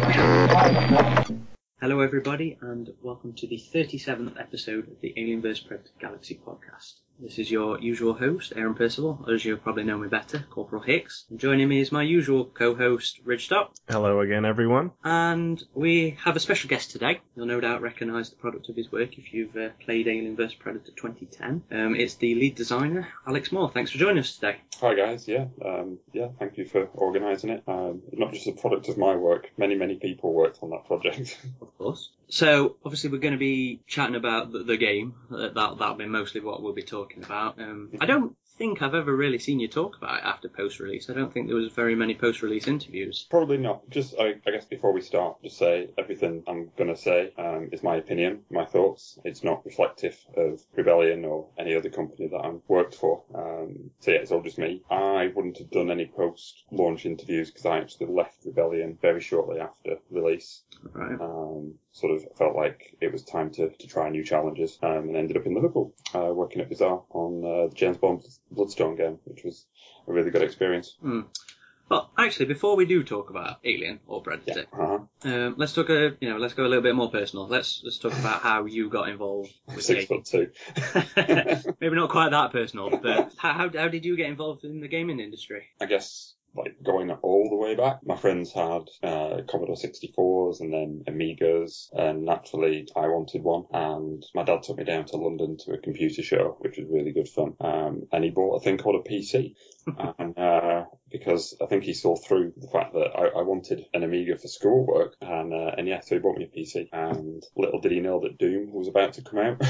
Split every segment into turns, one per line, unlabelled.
Hello everybody, and welcome to the 37th episode of the Alienverse Predator Galaxy podcast. This is your usual host, Aaron Percival, or as you'll probably know me better, Corporal Hicks. And joining me is my usual co-host, Rich Stott.
Hello again, everyone.
And we have a special guest today. You'll no doubt recognise the product of his work if you've played Alienverse Predator 2010. It's the lead designer, Alex Moore. Thanks for joining us today.
Hi guys, thank you for organising it. Not just a product of my work, many people worked on that project.
Of course. So, obviously we're going to be chatting about the game. That'll be mostly what we'll be talking about. I don't think I've ever really seen you talk about it after post-release. I don't think there was very many post-release interviews.
Probably not. Just, I guess before we start, just say everything I'm going to say is my opinion, my thoughts. It's not reflective of Rebellion or any other company that I've worked for. It's all just me. I wouldn't have done any post-launch interviews because I actually left Rebellion very shortly after release.
Right.
Sort of felt like it was time to try new challenges, and ended up in Liverpool, working at Bizarre on the James Bond Bloodstone game, which was a really good experience.
Well, actually, before we do talk about Alien or Predator, let's talk. Let's go a little bit more personal. Let's talk about how you got involved with
6'2".
Maybe not quite that personal, but how did you get involved in the gaming industry?
I guess, like, going all the way back, my friends had Commodore 64s and then Amigas, and naturally I wanted one, and my dad took me down to London to a computer show, which was really good fun, and he bought a thing called a PC, and because I think he saw through the fact that I wanted an Amiga for schoolwork, and so he bought me a PC, and little did he know that Doom was about to come out.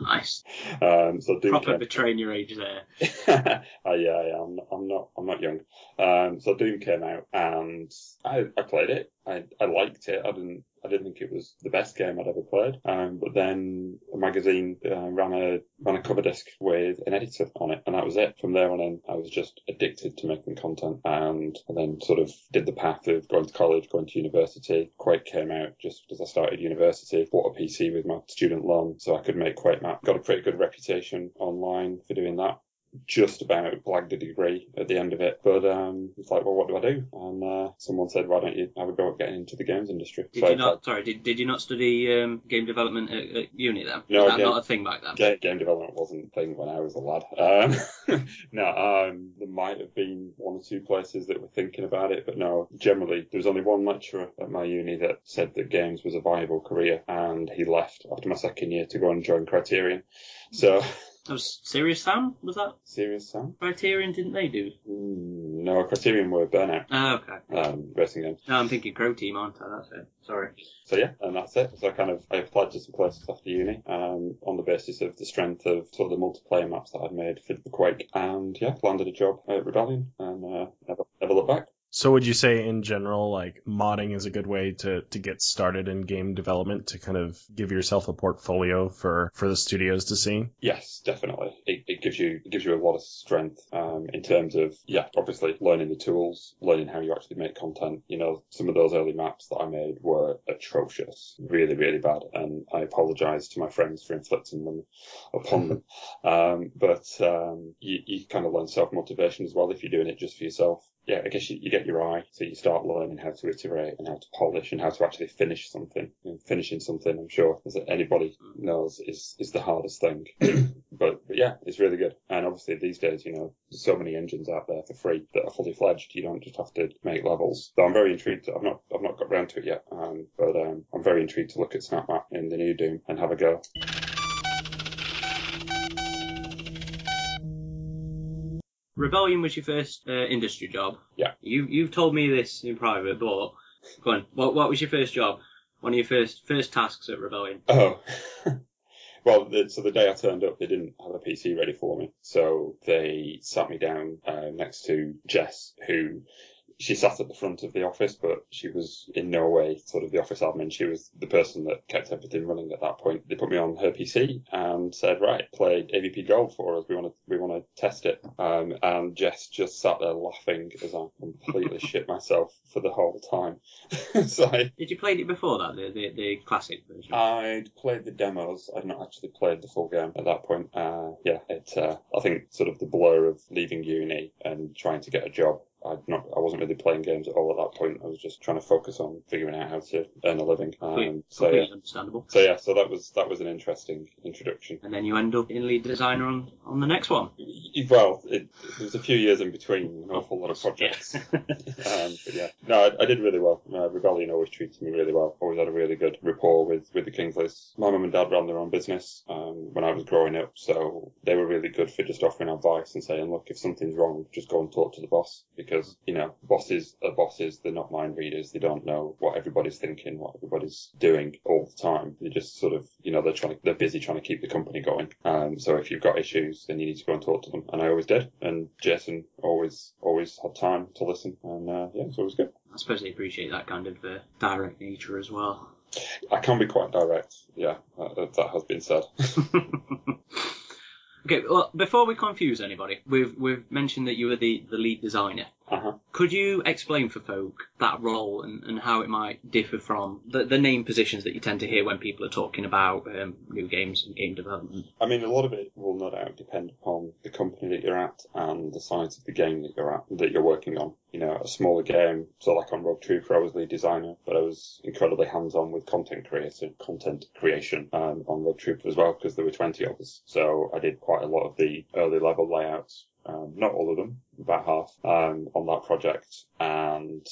Nice.
So Doom
Proper betraying your age there.
I'm not young. So Doom came out, and I played it. I liked it. I didn't think it was the best game I'd ever played. But then a magazine ran a cover disc with an editor on it, and that was it. From there on in, I was just addicted to making content, and then sort of did the path of going to college, going to university. Quake came out just as I started university. Bought a PC with my student loan so I could make Quake map. Got a pretty good reputation online for doing that. Just about blagged a degree at the end of it, but it's like, well, what do I do? And someone said, why don't you have a go at getting into the games industry?
Did you not study game development at uni then?
No,
was that not a thing back then?
Game development wasn't a thing when I was a lad. There might have been one or two places that were thinking about it, but no, generally there was only one lecturer at my uni that said that games was a viable career, and he left after my second year to go and join Criterion. So.
That was Serious Sam, was that?
Serious Sam?
Criterion, didn't they do?
No, Criterion were Burnout.
Oh, okay.
Racing games.
No, I'm thinking Crow Team, aren't I? That's it. Sorry.
So yeah, and that's it. So I applied to some places after uni, on the basis of the strength of sort of the multiplayer maps that I'd made for the Quake, and landed a job at Rebellion, and never looked back.
So would you say in general, like, modding is a good way to get started in game development, to kind of give yourself a portfolio for the studios to see?
Yes, definitely. It gives you a lot of strength in terms of, obviously learning the tools, learning how you actually make content. You know, some of those early maps that I made were atrocious, really, really bad, and I apologise to my friends for inflicting them upon them. But you kind of learn self-motivation as well if you're doing it just for yourself. Yeah, I guess you get your eye, so you start learning how to iterate and how to polish and how to actually finish something. And finishing something, I'm sure, as anybody knows, is the hardest thing. but yeah, it's really good. And obviously these days, there's so many engines out there for free that are fully fledged. You don't just have to make levels. So I'm very intrigued. I've not got round to it yet, but I'm very intrigued to look at SnapMap in the new Doom and have a go.
Rebellion was your first industry job.
Yeah.
You've told me this in private, but go on. What was your first job? One of your first tasks at Rebellion?
Oh. Well, so the day I turned up, they didn't have a PC ready for me. So they sat me down next to Jess, who... She sat at the front of the office, but she was in no way sort of the office admin. She was the person that kept everything running at that point. They put me on her PC and said, right, play AVP Gold for us. We want to test it. And Jess just sat there laughing as I completely shit myself for the whole time.
Did you play it before that, the classic version?
I'd played the demos. I'd not actually played the full game at that point. I think sort of the blur of leaving uni and trying to get a job I wasn't really playing games at all at that point. I was just trying to focus on figuring out how to earn a living.
Completely understandable.
So that was an interesting introduction.
And then you end up in lead designer on the next one.
Well, there was a few years in between, an awful lot of projects. But yeah, no, I did really well. Rebellion always treated me really well. Always had a really good rapport with the Kingsleys. My mum and dad ran their own business when I was growing up, so they were really good for just offering advice and saying, look, if something's wrong, just go and talk to the boss, because bosses are bosses. They're not mind readers. They don't know what everybody's thinking, what everybody's doing all the time. They just sort of, they're busy trying to keep the company going. So if you've got issues, then you need to go and talk to them. And I always did. And Jason always had time to listen. And yeah, it's always good.
I suppose they appreciate that kind of direct nature as well.
I can be quite direct. Yeah, that has been said.
Okay, well, before we confuse anybody, we've mentioned that you were the lead designer.
Uh-huh.
Could you explain for folk that role and how it might differ from the name positions that you tend to hear when people are talking about new games and game development?
I mean, a lot of it will no doubt depend upon the company that you're at and the size of the game that you're working on. A smaller game, so like on Rogue Trooper, I was lead designer, but I was incredibly hands-on with content creation on Rogue Trooper as well, because there were 20 of us. So I did quite a lot of the early level layouts. Not all of them, about half, on that project. And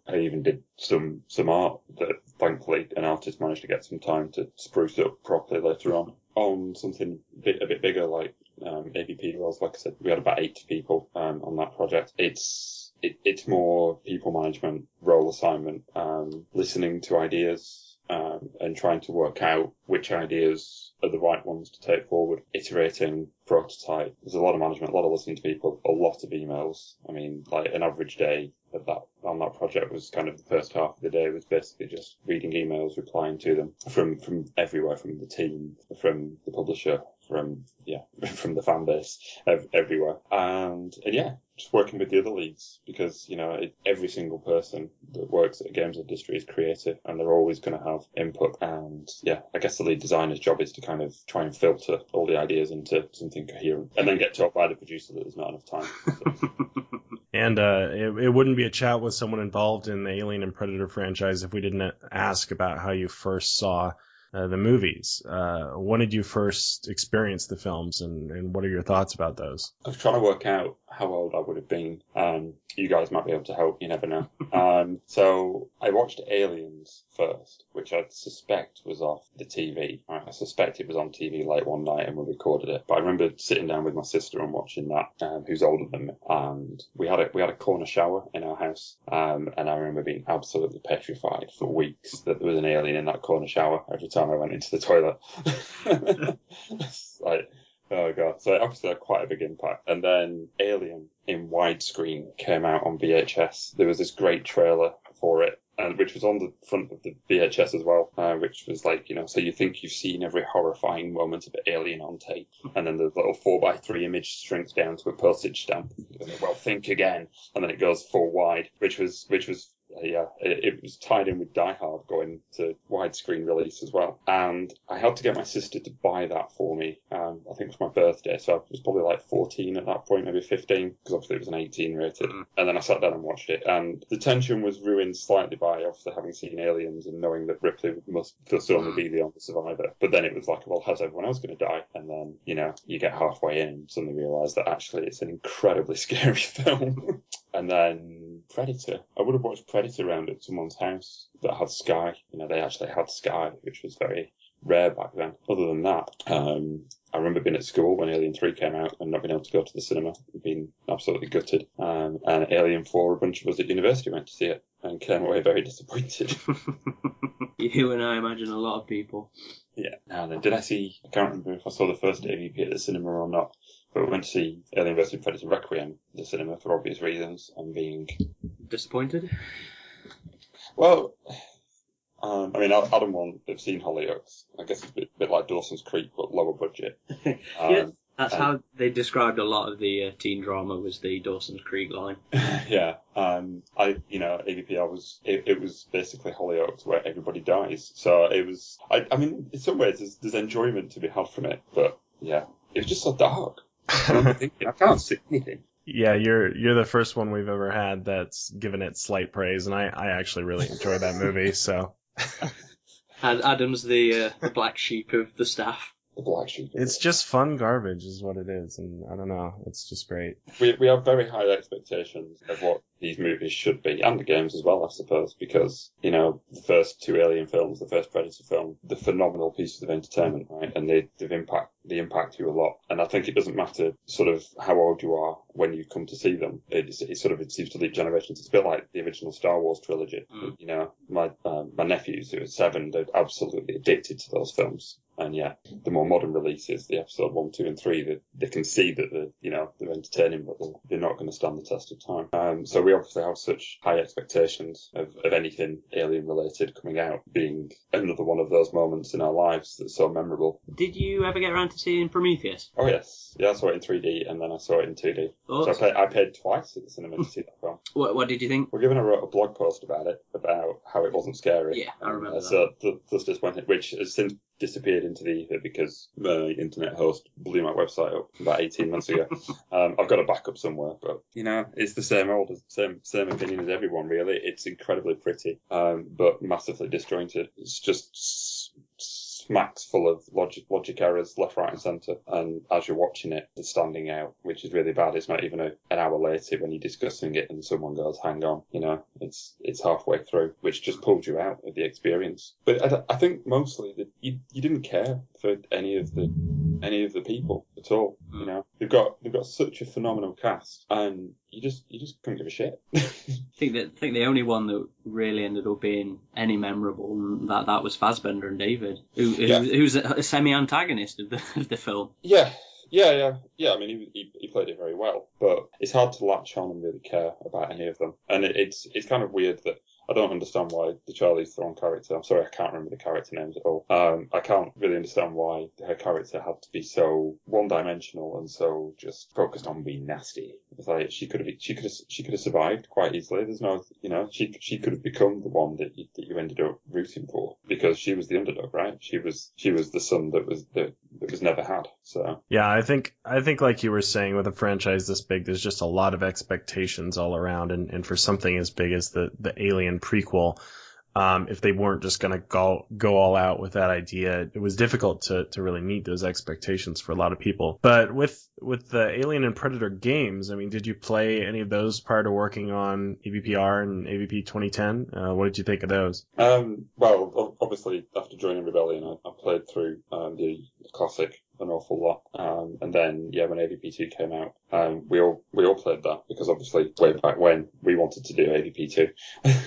I even did some art that thankfully an artist managed to get some time to spruce up properly later on something a bit bigger, like AVP roles. Like I said, we had about 80 people on that project. It's more people management, role assignment, listening to ideas, and trying to work out which ideas are the right ones to take forward, iterating, prototype. There's a lot of management, a lot of listening to people, a lot of emails. I mean, like an average day on that project was kind of the first half of the day was basically just reading emails, replying to them from everywhere, from the team, from the publisher, from the fan base, everywhere. And yeah, just working with the other leads, because, every single person that works at a games industry is creative and they're always going to have input. And yeah, I guess the lead designer's job is to kind of try and filter all the ideas into something coherent and then get told by the producer that there's not enough time. So.
And it wouldn't be a chat with someone involved in the Alien and Predator franchise if we didn't ask about how you first saw the movies. When did you first experience the films, and what are your thoughts about those?
I was trying to work out how old I would have been. You guys might be able to help, you never know. So I watched Aliens first, which I suspect was off the TV. I suspect it was on TV late one night and we recorded it. But I remember sitting down with my sister and watching that, who's older than me. And we had a corner shower in our house. And I remember being absolutely petrified for weeks that there was an alien in that corner shower every time I went into the toilet. It's like, oh god. So it obviously had quite a big impact. And then Alien in widescreen came out on VHS. There was this great trailer for it, and which was on the front of the VHS as well, which was like, so you think you've seen every horrifying moment of Alien on tape, and then the little 4:3 image shrinks down to a postage stamp. Well, think again, and then it goes full wide, which was it was tied in with Die Hard going to widescreen release as well. And I had to get my sister to buy that for me. I think it was my birthday, so I was probably like 14 at that point, maybe 15, because obviously it was an 18 rated. And then I sat down and watched it, and the tension was ruined slightly by obviously having seen Aliens and knowing that Ripley must only be the only survivor. But then it was like, well, how's everyone else going to die? And then, you get halfway in and suddenly realise that actually it's an incredibly scary film. And then Predator. I would have watched Predator around at someone's house that had Sky. They actually had Sky, which was very rare back then. Other than that, I remember being at school when Alien 3 came out and not being able to go to the cinema and being absolutely gutted. And Alien 4, a bunch of us at university went to see it and came away very disappointed.
You and I imagine a lot of people.
Yeah. Now then, I can't remember if I saw the first AVP at the cinema or not, but we went to see Alien vs. Predator Requiem at the cinema for obvious reasons, and being
disappointed.
Well, Adam won't have seen Hollyoaks. I guess it's a bit like Dawson's Creek, but lower budget.
Yeah, that's how they described a lot of the teen drama, was the Dawson's Creek line.
Yeah. AVP, it was basically Hollyoaks where everybody dies. So it was, in some ways there's enjoyment to be had from it, but yeah, it was just so dark. I can't see anything.
Yeah, you're the first one we've ever had that's given it slight praise, and I actually really enjoyed that movie. So
Adam's the black sheep of the staff.
The black sheep.
it's just fun garbage, is what it is, and I don't know, it's just great.
We have very high expectations of what these movies should be, and the games as well, I suppose, because, you know, the first two Alien films, the first Predator film, they're phenomenal pieces of entertainment, right? And they impact you a lot. And I think it doesn't matter sort of how old you are when you come to see them. It seems to leap generations. It's a bit like the original Star Wars trilogy. You know, my nephews who are 7, they're absolutely addicted to those films. And yeah, the more modern releases, the episode 1, 2, and 3, they can see that they're entertaining, but they're not going to stand the test of time. So we obviously have such high expectations of anything alien related coming out, being another one of those moments in our lives that's so memorable.
Did you ever get around to seeing Prometheus?
Oh yes, yeah, I saw it in 3D and then I saw it in 2D.
Oh.
So I paid twice at the cinema to see that film.
What did you think?
Well, given I wrote a blog post about it, about how it wasn't scary.
Yeah, I remember that.
So that's just one which has since disappeared into the ether because my internet host blew my website up about 18 months ago. I've got a backup somewhere, but you know, it's the same opinion as everyone really. It's incredibly pretty, but massively disjointed. It's just smacks full of logic errors left, right and centre, and as you're watching it, it's standing out, which is really bad. It's not even an hour later when you're discussing it and someone goes, hang on, you know, it's halfway through, which just pulled you out of the experience. But I think mostly that you didn't care for any of the people at all. You know, they've got such a phenomenal cast, and you just couldn't give a shit.
I think the only one that really ended up being any memorable, that was Fassbender and David, who's a semi-antagonist of the film.
Yeah. I mean, he played it very well, but it's hard to latch on and really care about any of them. And it's kind of weird that I don't understand why the Charlize Theron character, I'm sorry, I can't remember the character names at all. I can't really understand why her character had to be so one-dimensional and so just focused on being nasty. It's like she could have survived quite easily. There's no, you know, she could have become the one that you ended up rooting for because she was the underdog, right? She was the son that was never had. So
yeah, I think like you were saying, with a franchise this big, there's just a lot of expectations all around, and for something as big as the Alien prequel, if they weren't just going to go all out with that idea, it was difficult to really meet those expectations for a lot of people. But with the Alien and Predator games, I mean, did you play any of those prior to working on AVPR and AVP 2010? What did you think of those?
Well, obviously after joining Rebellion, I played through the classic an awful lot. And then, yeah, when AVP2 came out, we all played that because obviously way back when we wanted to do AVP2,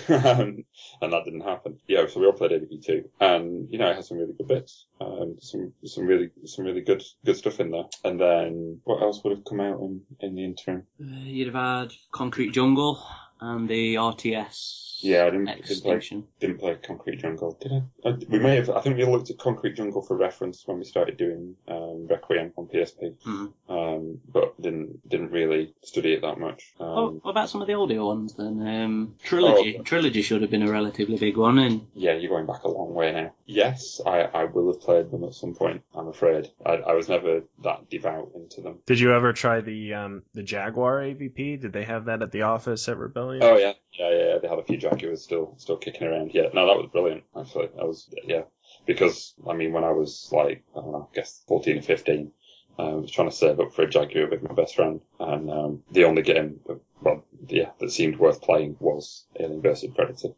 and that didn't happen. Yeah, so we all played AVP2, and you know, it has some really good bits, some really good stuff in there. And then what else would have come out in the interim?
You'd have had Concrete Jungle and the RTS.
Yeah, I didn't play Concrete Jungle, did I? We may have. I think we looked at Concrete Jungle for reference when we started doing Requiem on PSP, but didn't really study it that much.
What about some of the older ones then? Trilogy should have been a relatively big one, and
yeah, you're going back a long way now. Yes, I will have played them at some point. I'm afraid I was never that devout into them.
Did you ever try the Jaguar AVP? Did they have that at the office at Rebellion?
Oh yeah. They had a few Jaguars still kicking around. Yeah, no, that was brilliant. Actually, because I mean, when I was like, I don't know, I guess 14 or 15, I was trying to save up for a Jaguar with my best friend, and the only game that seemed worth playing was Alien vs Predator.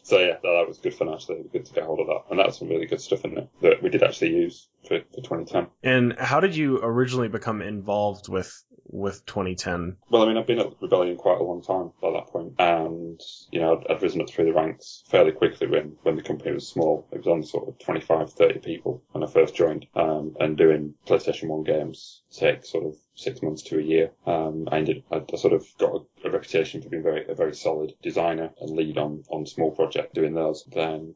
So yeah, that was good fun actually. It was good to get hold of that, and that's some really good stuff in there that we did actually use for 2010.
And how did you originally become involved with 2010?
Well, I mean, I've been at Rebellion quite a long time by that point, and you know, I'd risen up through the ranks fairly quickly when the company was small. It was only sort of 25, 30 people when I first joined, and doing PlayStation 1 games take sort of 6 months to a year. I sort of got a reputation for being a very solid designer and lead on small projects doing those. Then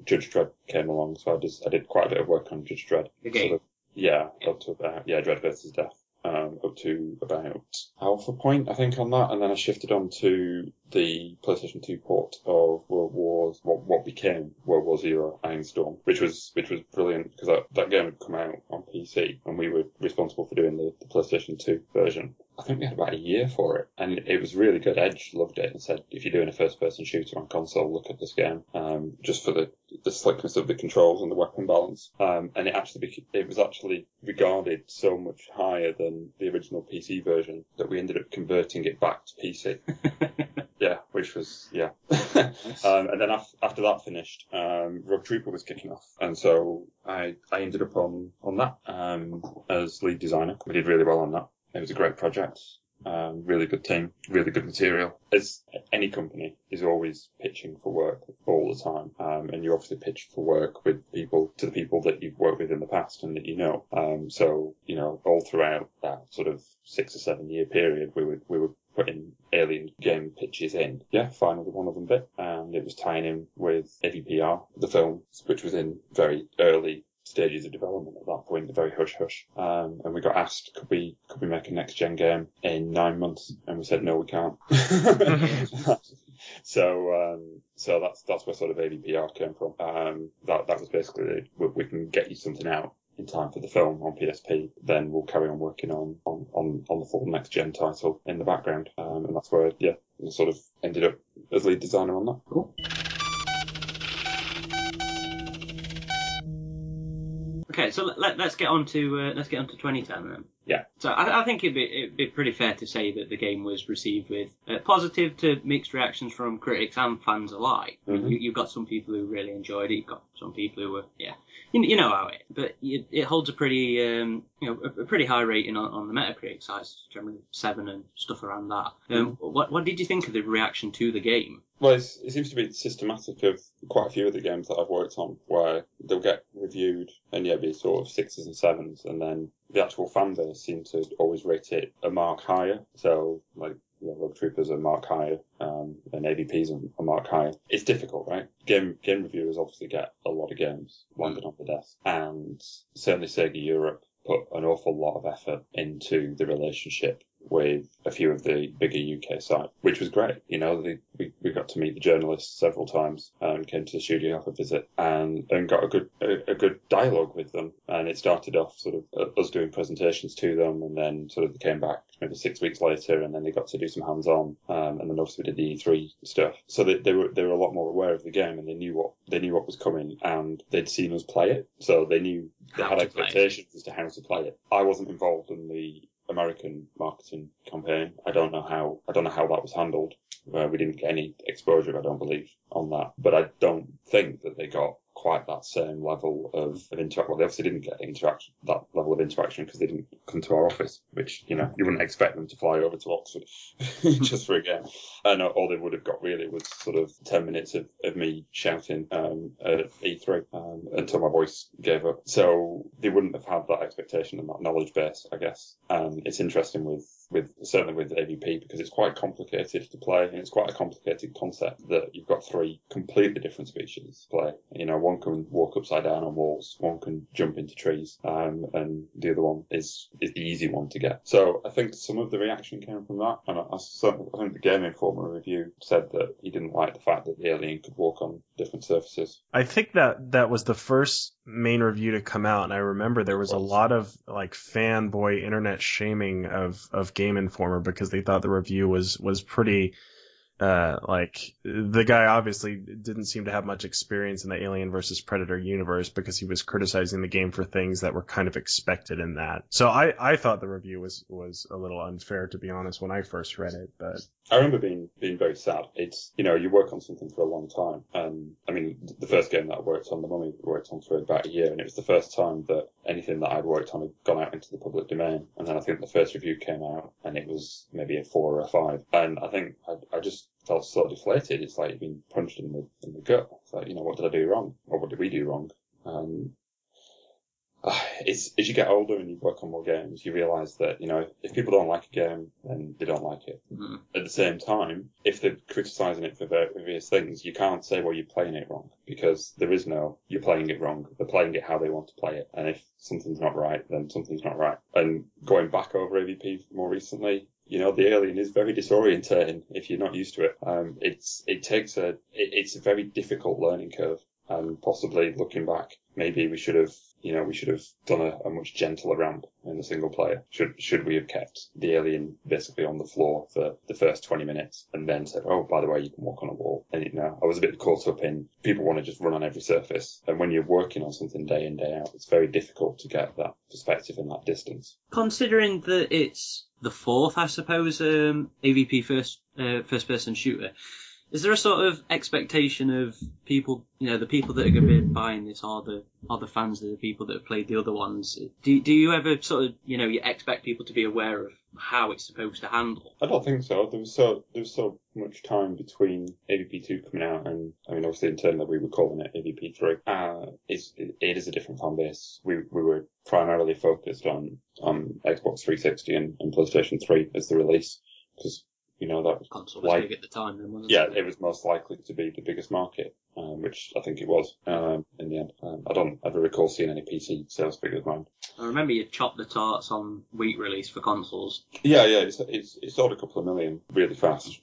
Judge Dredd came along, so I did quite a bit of work on Judge Dredd.
Okay.
Up to about Dredd versus Death. Up to about Alpha Point, I think, on that, and then I shifted on to the PlayStation 2 port of what became World War Zero Iron Storm, which was brilliant because that game had come out on PC and we were responsible for doing the PlayStation 2 version. I think we had about a year for it, and it was really good. Edge loved it and said, if you're doing a first-person shooter on console, look at this game, just for the slickness of the controls and the weapon balance. And it was actually regarded so much higher than the original PC version that we ended up converting it back to PC. Yeah, which was, yeah. And then after that finished, Rogue Trooper was kicking off. And so I ended up on that as lead designer. We did really well on that. It was a great project, really good team, really good material. As any company is always pitching for work all the time, and you obviously pitch for work with the people that you've worked with in the past and that you know. So, all throughout that sort of 6 or 7 year period, we were putting Alien game pitches in. Yeah, finally one of them bit, and it was tying in with AVPR, the film, which was in very early stages of development at that point, very hush-hush. And we got asked, could we make a next-gen game in 9 months? And we said, no, we can't. So that's where sort of AVPR came from. That was basically, we can get you something out in time for the film on PSP, then we'll carry on working on the full next-gen title in the background. And that's where, I sort of ended up as lead designer on that.
Cool. Okay, so let's get on to 2010 then.
Yeah.
So I think it'd be pretty fair to say that the game was received with positive to mixed reactions from critics and fans alike. Mm-hmm. You've got some people who really enjoyed it. You've got some people who were, you know how it. But it holds a pretty a pretty high rating on the Metacritic sites, generally 7 and stuff around that. What did you think of the reaction to the game?
Well, it seems to be systematic of quite a few of the games that I've worked on, where they'll get reviewed and be sort of 6s and 7s, and then the actual fan base seem to always rate it a mark higher. So, Rogue Troopers a mark higher, and AVP's a mark higher. It's difficult, right? Game reviewers obviously get a lot of games landed on the desk, and certainly Sega Europe put an awful lot of effort into the relationship with a few of the bigger UK sites, which was great. We got to meet the journalists several times and came to the studio for a visit and got a good dialogue with them. And it started off sort of us doing presentations to them, and then sort of they came back maybe 6 weeks later, and then they got to do some hands-on, and then obviously we did the E3 stuff. So they were a lot more aware of the game, and they knew what was coming, and they'd seen us play it, so they had expectations as to how to play it. I wasn't involved in the American marketing campaign. I don't know how that was handled. We didn't get any exposure, I don't believe, on that. But I don't think that they got quite that same level of interaction. Well, they obviously didn't get that level of interaction because they didn't come to our office, which, you wouldn't expect them to fly over to Oxford just for a game. And all they would have got really was sort of 10 minutes of me shouting at E3 until my voice gave up. So they wouldn't have had that expectation and that knowledge base, I guess. It's interesting certainly with AVP, because it's quite complicated to play, and it's quite a complicated concept that you've got 3 completely different species to play. One can walk upside down on walls, one can jump into trees, and the other one is the easy one to get. So I think some of the reaction came from that, and I think the Game Informer review said that he didn't like the fact that the alien could walk on different surfaces.
I think that was the first main review to come out, and I remember there was a lot of fanboy internet shaming of Game Informer because they thought the review was pretty the guy obviously didn't seem to have much experience in the Alien versus Predator universe because he was criticizing the game for things that were kind of expected in that. So I thought the review was a little unfair, to be honest, when I first read it. But
I remember being very sad. It's, you work on something for a long time. And I mean, the first game that I worked on, The Mummy, worked on for about a year, and it was the first time that anything that I'd worked on had gone out into the public domain. And then I think the first review came out and it was maybe a 4 or a 5. And I think I just felt so deflated. It's like you've been punched in the gut. It's like, what did I do wrong? Or what did we do wrong? As you get older and you work on more games, you realise that, if people don't like a game, then they don't like it. Mm-hmm. At the same time, if they're criticising it for various things, you can't say, well, you're playing it wrong, because there is no, you're playing it wrong. They're playing it how they want to play it. And if something's not right, then something's not right. And going back over AVP more recently, the Alien is very disorientating if you're not used to it. It's a very difficult learning curve. And possibly looking back, maybe we should have done a much gentler ramp in the single player. Should we have kept the Alien basically on the floor for the first 20 minutes and then said, oh, by the way, you can walk on a wall. And I was a bit caught up in people want to just run on every surface. And when you're working on something day in, day out, it's very difficult to get that perspective and that distance.
Considering that it's the fourth, I suppose, AVP first person shooter, is there a sort of expectation of people, the people that are going to be buying this are the fans, are the people that have played the other ones? Do you ever sort of, you expect people to be aware of how it's supposed to handle?
I don't think so. There was so much time between AVP2 coming out and, obviously internally we were calling it AVP3. It is a different fan base. We were primarily focused on Xbox 360 and PlayStation 3 as the release, because that was
console was big at the time, then, wasn't it?
Yeah, it was most likely to be the biggest market, which I think it was in the end. I don't ever recall seeing any PC sales figures, mind.
I remember you chopped the tarts on week release for consoles.
Yeah, it sold a couple of million really fast,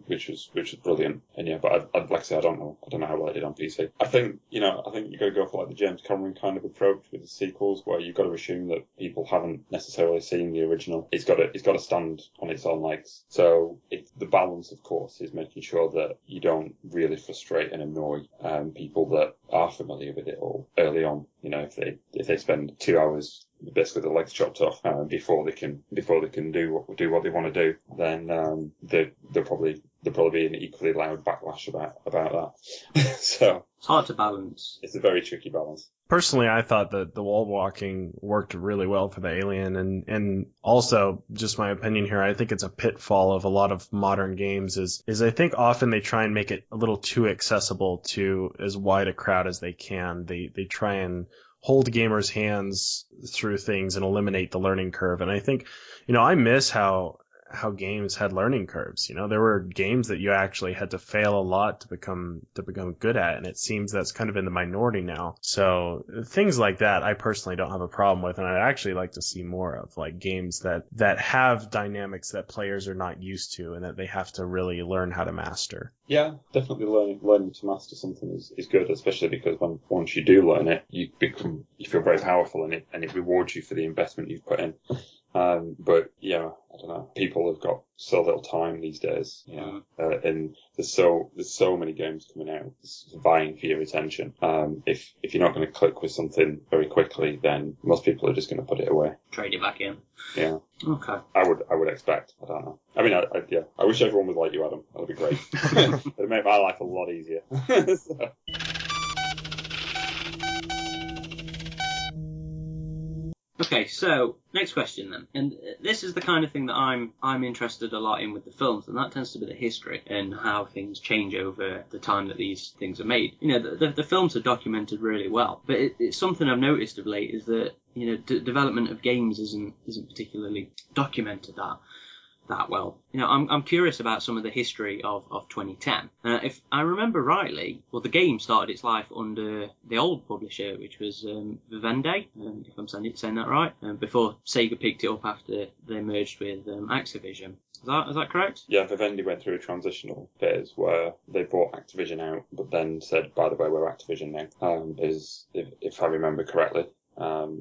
which was brilliant. And yeah, but I'd like to say I don't know how well it did on PC. I think you got to go for like the James Cameron kind of approach with the sequels, where you've got to assume that people haven't necessarily seen the original. It's got to stand on its own legs. So the balance, of course, is making sure that you don't really frustrate and annoy people that are familiar with it all early on. If they spend 2 hours basically the legs chopped off before they can do what they want to do, then there'll probably be an equally loud backlash about that. So
it's hard to balance.
It's a very tricky balance.
Personally, I thought that the wall walking worked really well for the Alien, and also, just my opinion here, I think it's a pitfall of a lot of modern games is I think often they try and make it a little too accessible to as wide a crowd as they can. They try and hold gamers' hands through things and eliminate the learning curve. And I think, I miss how games had learning curves. There were games that you actually had to fail a lot to become good at, and it seems that's kind of in the minority now. So things like that I personally don't have a problem with, and I'd actually like to see more of, like games that have dynamics that players are not used to and that they have to really learn how to master.
Yeah, definitely learning to master something is good, especially because once you do learn it, you feel very powerful in it, and it rewards you for the investment you've put in. But yeah, I don't know. People have got so little time these days, and there's so many games coming out vying for your attention. If you're not going to click with something very quickly, then most people are just going to put it away.
Trade it back in.
Yeah.
Okay.
I would expect. I don't know. I wish everyone was like you, Adam. That'd be great. It'd make my life a lot easier. So.
Okay, so next question then, and this is the kind of thing that I'm interested a lot in with the films, and that tends to be the history and how things change over the time that these things are made. The films are documented really well, but it's something I've noticed of late is that development of games isn't particularly documented that well. I'm curious about some of the history of 2010. If I remember rightly, well, the game started its life under the old publisher, which was Vivendi, if I'm saying that right, before Sega picked it up after they merged with Activision. Is that correct?
Yeah, Vivendi went through a transitional phase where they bought Activision out, but then said, by the way, we're Activision now, if I remember correctly.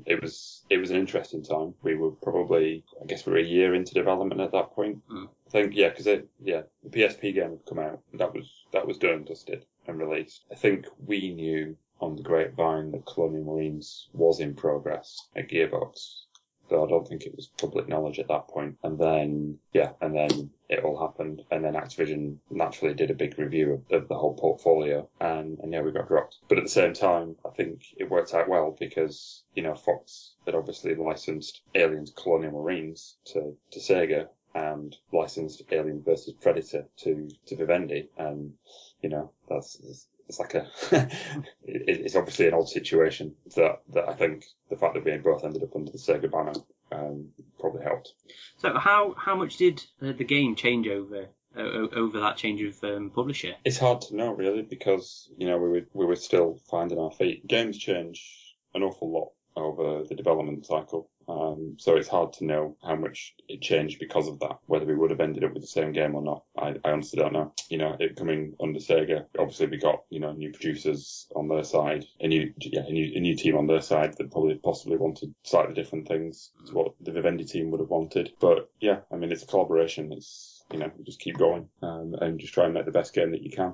It was an interesting time. We were probably, we were a year into development at that point. I think, because the PSP game had come out. That was done, dusted, and released. I think we knew on the grapevine that Colonial Marines was in progress at Gearbox. So I don't think it was public knowledge at that point. And then it all happened. And then Activision naturally did a big review of the whole portfolio. And we got dropped. But at the same time, I think it worked out well because, Fox had obviously licensed Aliens Colonial Marines to Sega and licensed Alien vs. Predator to Vivendi. And, it's like it's obviously an odd situation that I think the fact that we both ended up under the Sega banner probably helped.
So how much did the game change over that change of publisher?
It's hard to know really because we were still finding our feet. Games change an awful lot over the development cycle. So it's hard to know how much it changed because of that, whether we would have ended up with the same game or not. I honestly don't know. It coming under Sega, obviously we got, new producers on their side, a new team on their side that possibly wanted slightly different things to what the Vivendi team would have wanted. But yeah, I mean, it's a collaboration. It's, just keep going, and just try and make the best game that you can,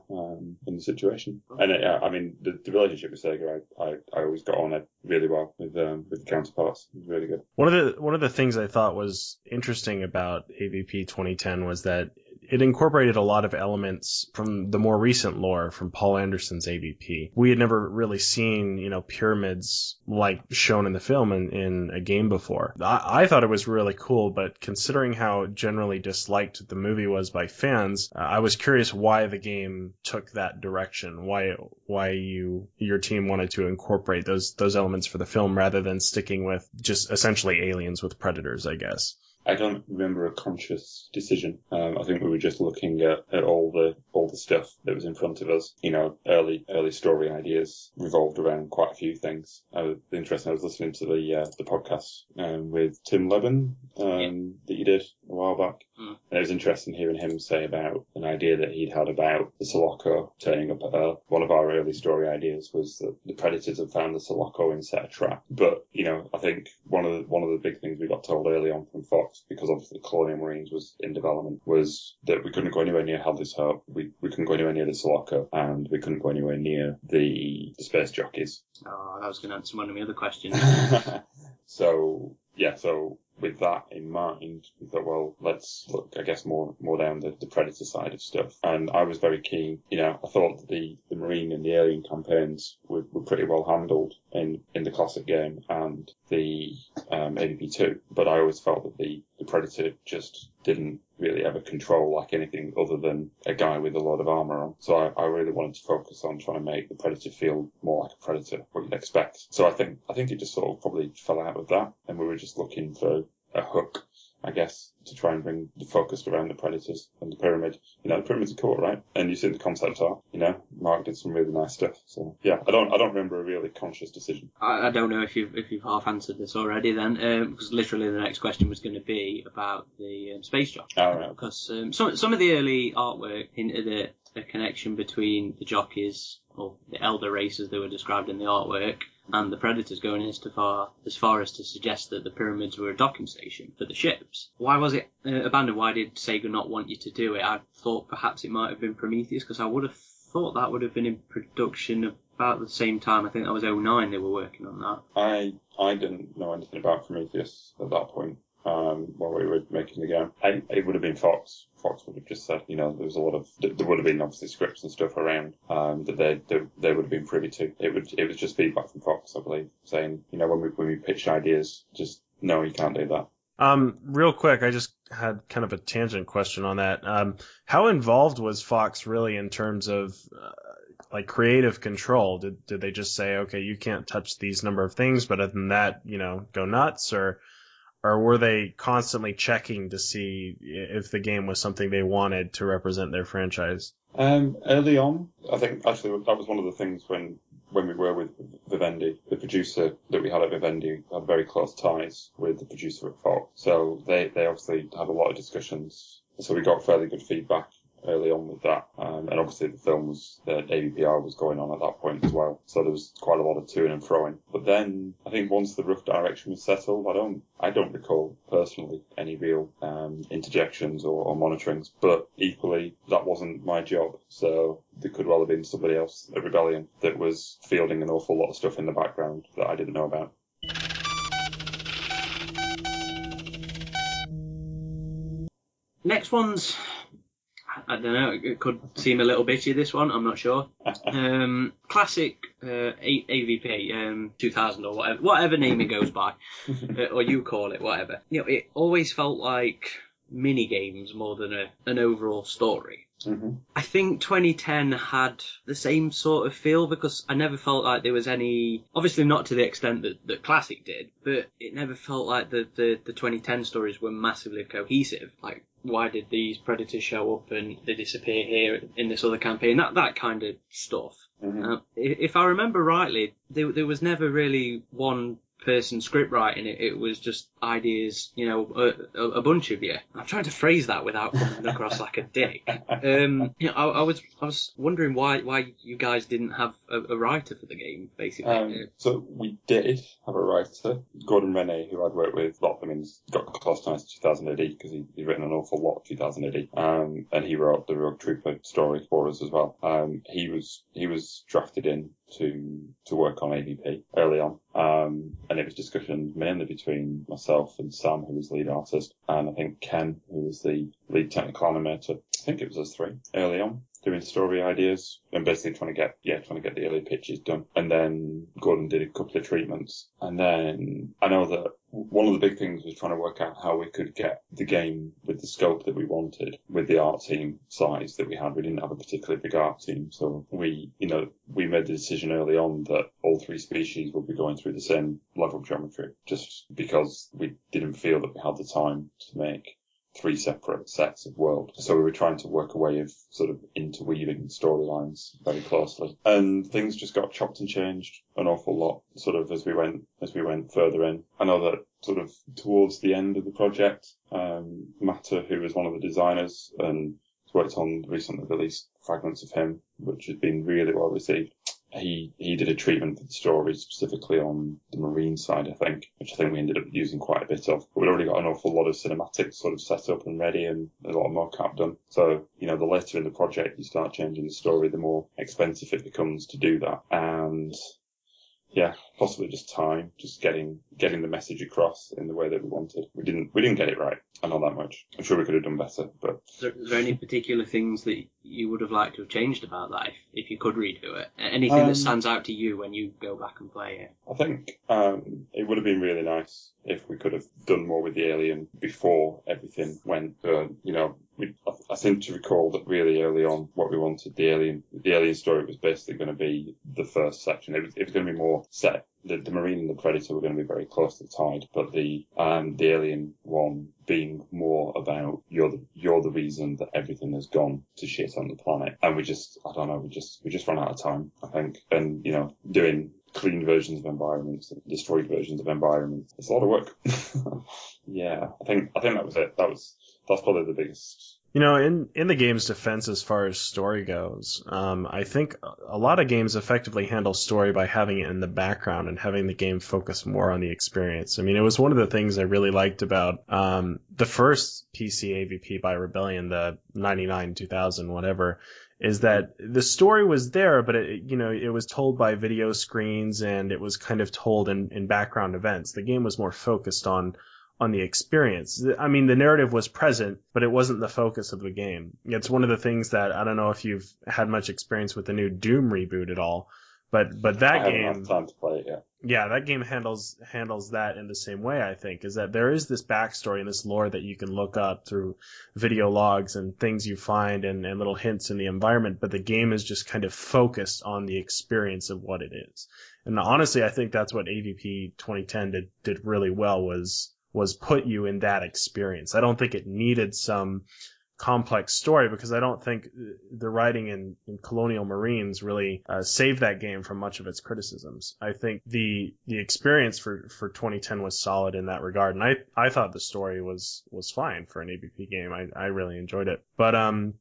in the situation. And the relationship with Sega, I always got on it really well with the counterparts. It was really good.
One of the things I thought was interesting about AVP 2010 was that it incorporated a lot of elements from the more recent lore from Paul Anderson's AVP. We had never really seen, pyramids like shown in the film in a game before. I thought it was really cool, but considering how generally disliked the movie was by fans, I was curious why the game took that direction, why your team wanted to incorporate those elements for the film rather than sticking with just essentially aliens with predators, I guess.
I don't remember a conscious decision. I think we were just looking at all the stuff that was in front of us. Early story ideas revolved around quite a few things. Interesting. I was listening to the podcast with Tim Levin that you did a while back. And it was interesting hearing him say about an idea that he'd had about the Sulaco turning up at Earth. One of our early story ideas was that the Predators had found the Sulaco and set a trap. But, I think one of the big things we got told early on from Fox, because obviously Colonial Marines was in development, was that we couldn't go anywhere near Hadley's Hope, we couldn't go anywhere near the Sulaco, and we couldn't go anywhere near the space jockeys.
Oh, I was going to answer one of my other questions.
So with that in mind, we thought, well, let's look, I guess, more down the Predator side of stuff. And I was very keen. I thought that the Marine and the Alien campaigns were pretty well handled in the classic game and the AVP2. But I always felt that the Predator just didn't really ever control like anything other than a guy with a lot of armor on. So I really wanted to focus on trying to make the Predator feel more like a Predator, what you'd expect. So I think it just sort of probably fell out of that, and we were just looking for a hook, I guess, to try and bring the focus around the Predators and the Pyramid. The Pyramid's are cool, right? And you see the concept art, Mark did some really nice stuff. So yeah, I don't remember a really conscious decision.
I don't know if you've half answered this already then, because literally the next question was going to be about the space jockey.
Oh, right.
Because some of the early artwork hinted at a connection between the jockeys, or the elder races that were described in the artwork, and the Predators, going as far as to suggest that the Pyramids were a docking station for the ships. Why was it abandoned? Why did Sega not want you to do it? I thought perhaps it might have been Prometheus, because I would have thought that would have been in production about the same time. I think that was 2009 they were working on that.
I didn't know anything about Prometheus at that point. While we were making the game, it would have been Fox. Fox would have just said, there was a lot of, there would have been obviously scripts and stuff around, that they would have been privy to. It was just feedback from Fox, I believe, saying, when we pitched ideas, just, no, you can't do that.
Real quick, I just had kind of a tangent question on that. How involved was Fox really in terms of, creative control? Did they just say, okay, you can't touch these number of things, but other than that, go nuts? Or were they constantly checking to see if the game was something they wanted to represent their franchise?
Early on, I think actually that was one of the things when we were with Vivendi, the producer that we had at Vivendi had very close ties with the producer at Fox. So they obviously had a lot of discussions. So we got fairly good feedback early on with that. And obviously the AVPR was going on at that point as well. So there was quite a lot of toing and froing. But then I think once the rough direction was settled, I don't recall personally any real interjections or monitorings. But equally, that wasn't my job. So there could well have been somebody else at Rebellion that was fielding an awful lot of stuff in the background that I didn't know about.
Next one's, I don't know, it could seem a little bitchy, this one, I'm not sure. Classic AVP, 2000 or whatever name it goes by, or you call it, whatever. It always felt like mini-games more than an overall story.
Mm-hmm.
I think 2010 had the same sort of feel, because I never felt like there was any, obviously not to the extent that Classic did, but it never felt like the 2010 stories were massively cohesive. Like, why did these Predators show up and they disappear here in this other campaign? That kind of stuff.
Mm-hmm.
If I remember rightly, there was never really one person script writing it. It was just ideas, you know, a bunch of you. I'm trying to phrase that without coming across like a dick. You know, I was wondering why you guys didn't have a writer for the game, basically.
So we did have a writer, Gordon Rennie, who I'd worked with a lot. I mean, he's got close ties to 2000 AD because he's written an awful lot of 2000 AD. And he wrote the Rogue Trooper story for us as well. He was drafted in to work on AVP early on. And it was discussions mainly between myself and Sam, who was the lead artist, and I think Ken, who was the lead technical animator. I think it was us three early on, doing story ideas and basically trying to get the early pitches done. And then Gordon did a couple of treatments. And then I know that one of the big things was trying to work out how we could get the game with the scope that we wanted, with the art team size that we had. We didn't have a particularly big art team, so we made the decision early on that all three species would be going through the same level geometry, just because we didn't feel that we had the time to make three separate sets of world. So we were trying to work a way of sort of interweaving storylines very closely. And things just got chopped and changed an awful lot sort of as we went further in. I know that sort of towards the end of the project, Matter, who was one of the designers and worked on the recently released fragments of him, which has been really well received. He did a treatment for the story specifically on the marine side, I think, which I think we ended up using quite a bit of. But we'd already got an awful lot of cinematics sort of set up and ready and a lot of mocap done. So, you know, the later in the project you start changing the story, the more expensive it becomes to do that. And yeah, possibly just time, just getting the message across in the way that we wanted. We didn't get it right. I know that much. I'm sure we could have done better, but. Is
there any particular things that you would have liked to have changed about that if you could redo it? Anything that stands out to you when you go back and play it?
I think it would have been really nice if we could have done more with the alien before everything went. I seem to recall that really early on what we wanted, the alien story was basically going to be the first section. It was going to be more set. The Marine and the Predator were going to be very closely tied, but the alien one being more about you're the reason that everything has gone to shit on the planet. And we just ran out of time, I think. And, you know, doing clean versions of environments and destroyed versions of environments, it's a lot of work. Yeah, I think that was it. That's probably the biggest.
You know, in the game's defense as far as story goes, I think a lot of games effectively handle story by having it in the background and having the game focus more on the experience. I mean, it was one of the things I really liked about the first PC AVP by Rebellion, the 99, 2000, whatever, is that the story was there, but it was told by video screens and it was kind of told in background events. The game was more focused on the experience. I mean, the narrative was present, but it wasn't the focus of the game. It's one of the things that, I don't know if you've had much experience with the new Doom reboot at all, but that game,
I haven't had time to play it yet.
Yeah, that game handles that in the same way, I think, is that there is this backstory and this lore that you can look up through video logs and things you find and little hints in the environment, but the game is just kind of focused on the experience of what it is. And honestly, I think that's what AVP 2010 did really well, was put you in that experience. I don't think it needed some complex story because I don't think the writing in Colonial Marines really saved that game from much of its criticisms. I think the experience for 2010 was solid in that regard, and I thought the story was fine for an AVP game. I really enjoyed it. But kind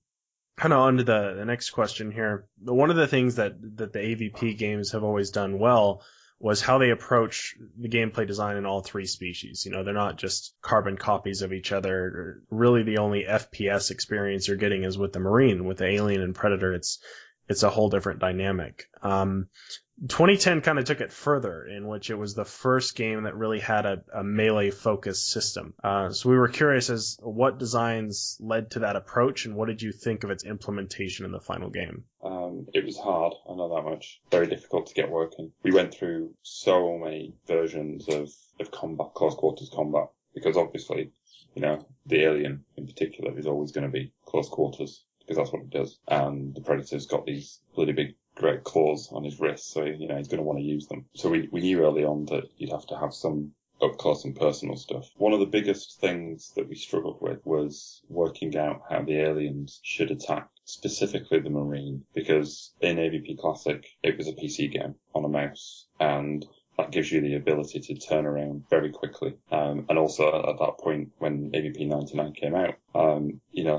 of on to the next question here. One of the things that the AVP games have always done well was how they approach the gameplay design in all three species. You know, they're not just carbon copies of each other. Really, the only FPS experience you're getting is with the Marine. With the Alien and Predator, it's a whole different dynamic. 2010 kind of took it further, in which it was the first game that really had a melee-focused system. So we were curious as what designs led to that approach, and what did you think of its implementation in the final game?
It was hard, I know that much. Very difficult to get working. We went through so many versions of combat, close quarters combat, because obviously, you know, the Alien in particular is always going to be close quarters, because that's what it does. And the Predator's got these bloody big great claws on his wrists, so, you know, he's going to want to use them. So we knew early on that you'd have to have some up close and personal stuff. One of the biggest things that we struggled with was working out how the aliens should attack, specifically the Marine, because in AVP Classic, it was a PC game on a mouse, and that gives you the ability to turn around very quickly. And also at that point when AVP 99 came out,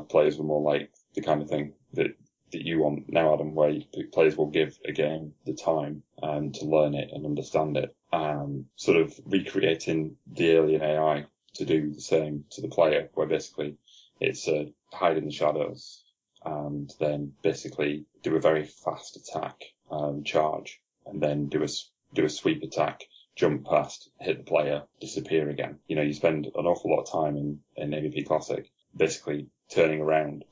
players were more like the kind of thing that you want now, Adam, where players will give a game the time to learn it and understand it. Sort of recreating the Alien AI to do the same to the player, where basically it's hide in the shadows and then basically do a very fast attack, charge, and then do a sweep attack, jump past, hit the player, disappear again. You spend an awful lot of time in AVP Classic basically turning around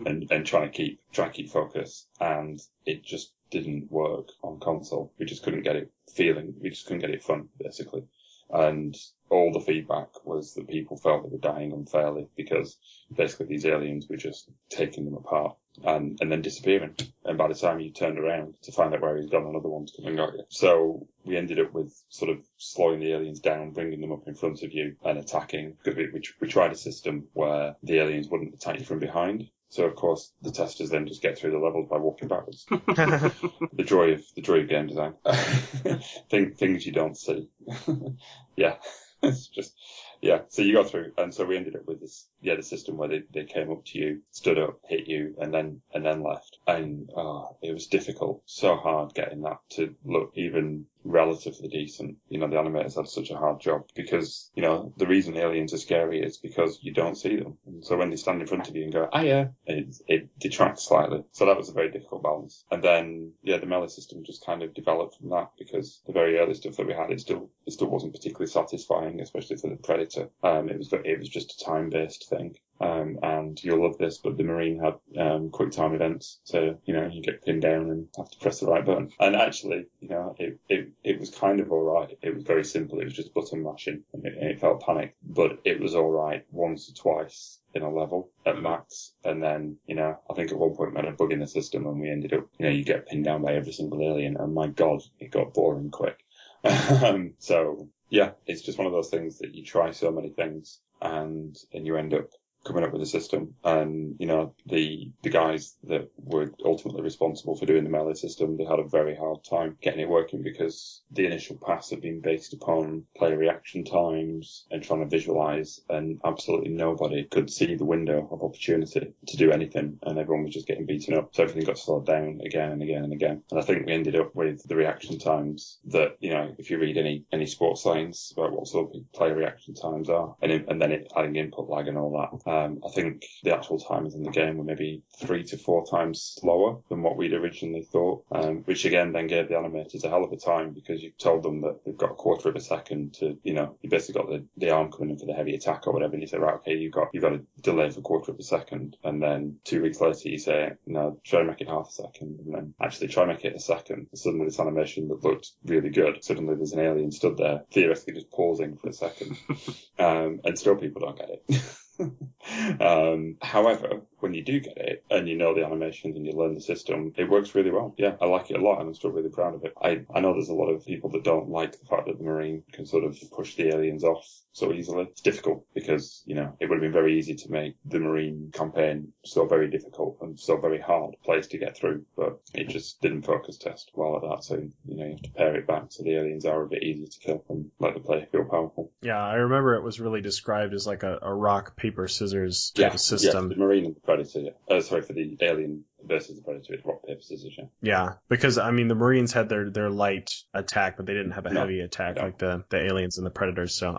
and trying to keep focus, and it just didn't work on console. We just couldn't get it fun, basically. And all the feedback was that people felt they were dying unfairly because basically these aliens were just taking them apart and then disappearing. And by the time you turned around to find out where he's gone, another one's coming at you. So we ended up with sort of slowing the aliens down, bringing them up in front of you and attacking, because we tried a system where the aliens wouldn't attack you from behind. So of course the testers then just get through the levels by walking backwards. The joy of game design. Things you don't see. Yeah. It's just, yeah. So you go through, and so we ended up with this, the system where they came up to you, stood up, hit you, and then left. And it was difficult, so hard getting that to look even relatively decent. The animators had such a hard job because, the reason aliens are scary is because you don't see them. And so when they stand in front of you and go, yeah, it detracts slightly. So that was a very difficult balance. And then, the melee system just kind of developed from that, because the very early stuff that we had, it still wasn't particularly satisfying, especially for the Predator. It was just a time-based thing. And you'll love this, but the Marine had quick time events, so you get pinned down and have to press the right button. And actually, it was kind of all right. It was very simple. It was just button mashing, and it felt panicked, but it was all right once or twice in a level at max. And then, I think at one point we had a bug in the system, and we ended up, you get pinned down by every single alien, and my God, it got boring quick. So yeah, it's just one of those things that you try so many things, and you end up coming up with a system. And the guys that were ultimately responsible for doing the melee system, they had a very hard time getting it working, because the initial pass had been based upon player reaction times and trying to visualize, and absolutely nobody could see the window of opportunity to do anything, and everyone was just getting beaten up. So everything got slowed down again and again and again. And I think we ended up with the reaction times that, if you read any sports science about what sort of player reaction times are, and then adding input lag and all that, I think the actual timers in the game were maybe 3 to 4 times slower than what we'd originally thought, which again then gave the animators a hell of a time, because you told them that they've got a quarter of a second to, you basically got the arm coming in for the heavy attack or whatever, and you say, right, okay, you've got to delay for a quarter of a second, and then 2 weeks later you say, no, try to make it half a second, and then actually try to make it a second. And suddenly this animation that looked really good, suddenly there's an alien stood there, theoretically just pausing for a second, and still people don't get it. However, when you do get it and the animations and you learn the system, it works really well. Yeah, I like it a lot, and I'm still really proud of it. I know there's a lot of people that don't like the fact that the Marine can sort of push the aliens off so easily. It's difficult because, it would have been very easy to make the Marine campaign so very difficult and so very hard place to get through, but it just didn't focus test well at that. So, you have to pare it back so the aliens are a bit easier to kill and let the player feel powerful.
Yeah, I remember it was really described as like a rock, paper, scissors type of system.
Yeah, the Marine and the Predator. For the alien versus the Predator, it's rock, paper, scissors.
Yeah, because the Marines had their light attack, but they didn't have a heavy attack like the aliens and the Predators. So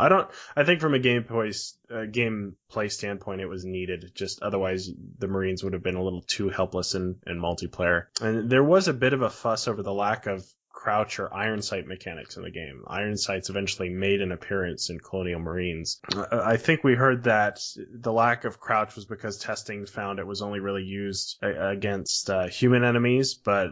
I think from a gameplay standpoint, it was needed. Just otherwise, the Marines would have been a little too helpless in multiplayer. And there was a bit of a fuss over the lack of crouch or iron sight mechanics in the game. Iron sights eventually made an appearance in Colonial Marines. I think we heard that the lack of crouch was because testing found it was only really used against human enemies, but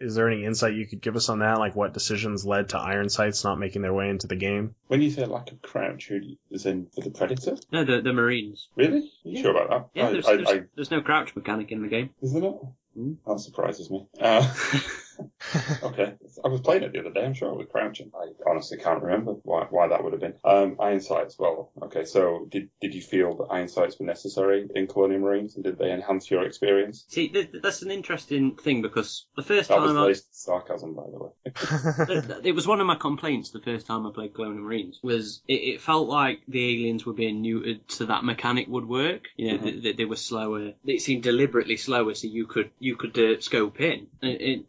is there any insight you could give us on that? Like what decisions led to iron sights not making their way into the game?
When you say lack of crouch, is in for the Predator?
No, the Marines.
Really? Are you sure about that?
Yeah, there's no crouch mechanic in the game.
Is there not? That surprises me. Okay. I was playing it the other day. I'm sure I was crouching. I honestly can't remember why that would have been. Iron sights. Well, okay. So did you feel that iron sights were necessary in Colonial Marines, and did they enhance your experience?
See, that's an interesting thing, because the first
That was
time
laced sarcasm, by the way.
it was one of my complaints the first time I played Colonial Marines, was it felt like the aliens were being neutered so that mechanic would work. You know, they were slower. It seemed deliberately slower so you could scope in.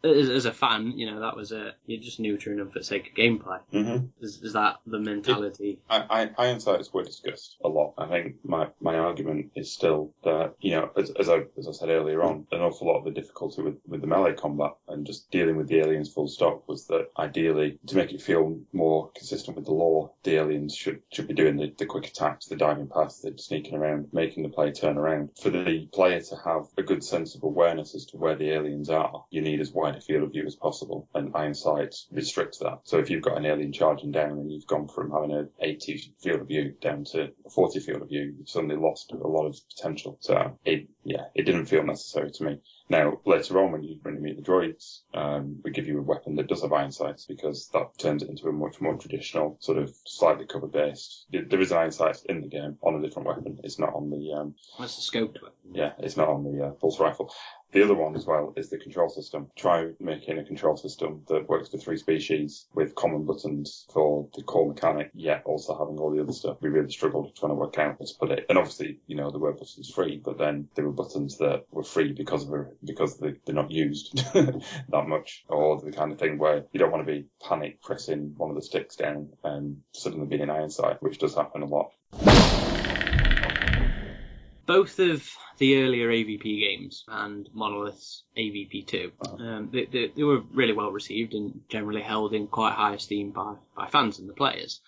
As a fan, you know, that was you're just neutering them for the sake of gameplay. Is that the mentality?
Iron sights were discussed a lot. I think my argument is still that, you know, as I said earlier on, an awful lot of the difficulty with the melee combat and just dealing with the aliens full stop was that ideally, to make it feel more consistent with the lore, the aliens should be doing the quick attacks, the diving past, the sneaking around, making the player turn around. For the player to have a good sense of awareness as to where the aliens are, you need as wide a field of view as possible, and iron sights restricts that. So if you've got an alien charging down and you've gone from having an 80 field of view down to a 40 field of view, you've suddenly lost a lot of potential. So it didn't feel necessary to me. Now, later on, when you meet the droids, we give you a weapon that does have iron sights, because that turns it into a much more traditional, sort of slightly cover-based. There is iron sights in the game on a different weapon. It's not on the...
That's the scoped weapon.
Yeah, it's not on the pulse rifle. The other one as well is the control system. Try making a control system that works for 3 species with common buttons for the core mechanic, yet also having all the other stuff. We really struggled trying to work out how to put it. And obviously, you know, there were buttons free, but then there were buttons that were free because they're not used that much, or the kind of thing where you don't want to be panic pressing one of the sticks down and suddenly being an iron sight, which does happen a lot.
Both of the earlier AVP games and Monolith's AVP2, they were really well received and generally held in quite high esteem by fans and the players.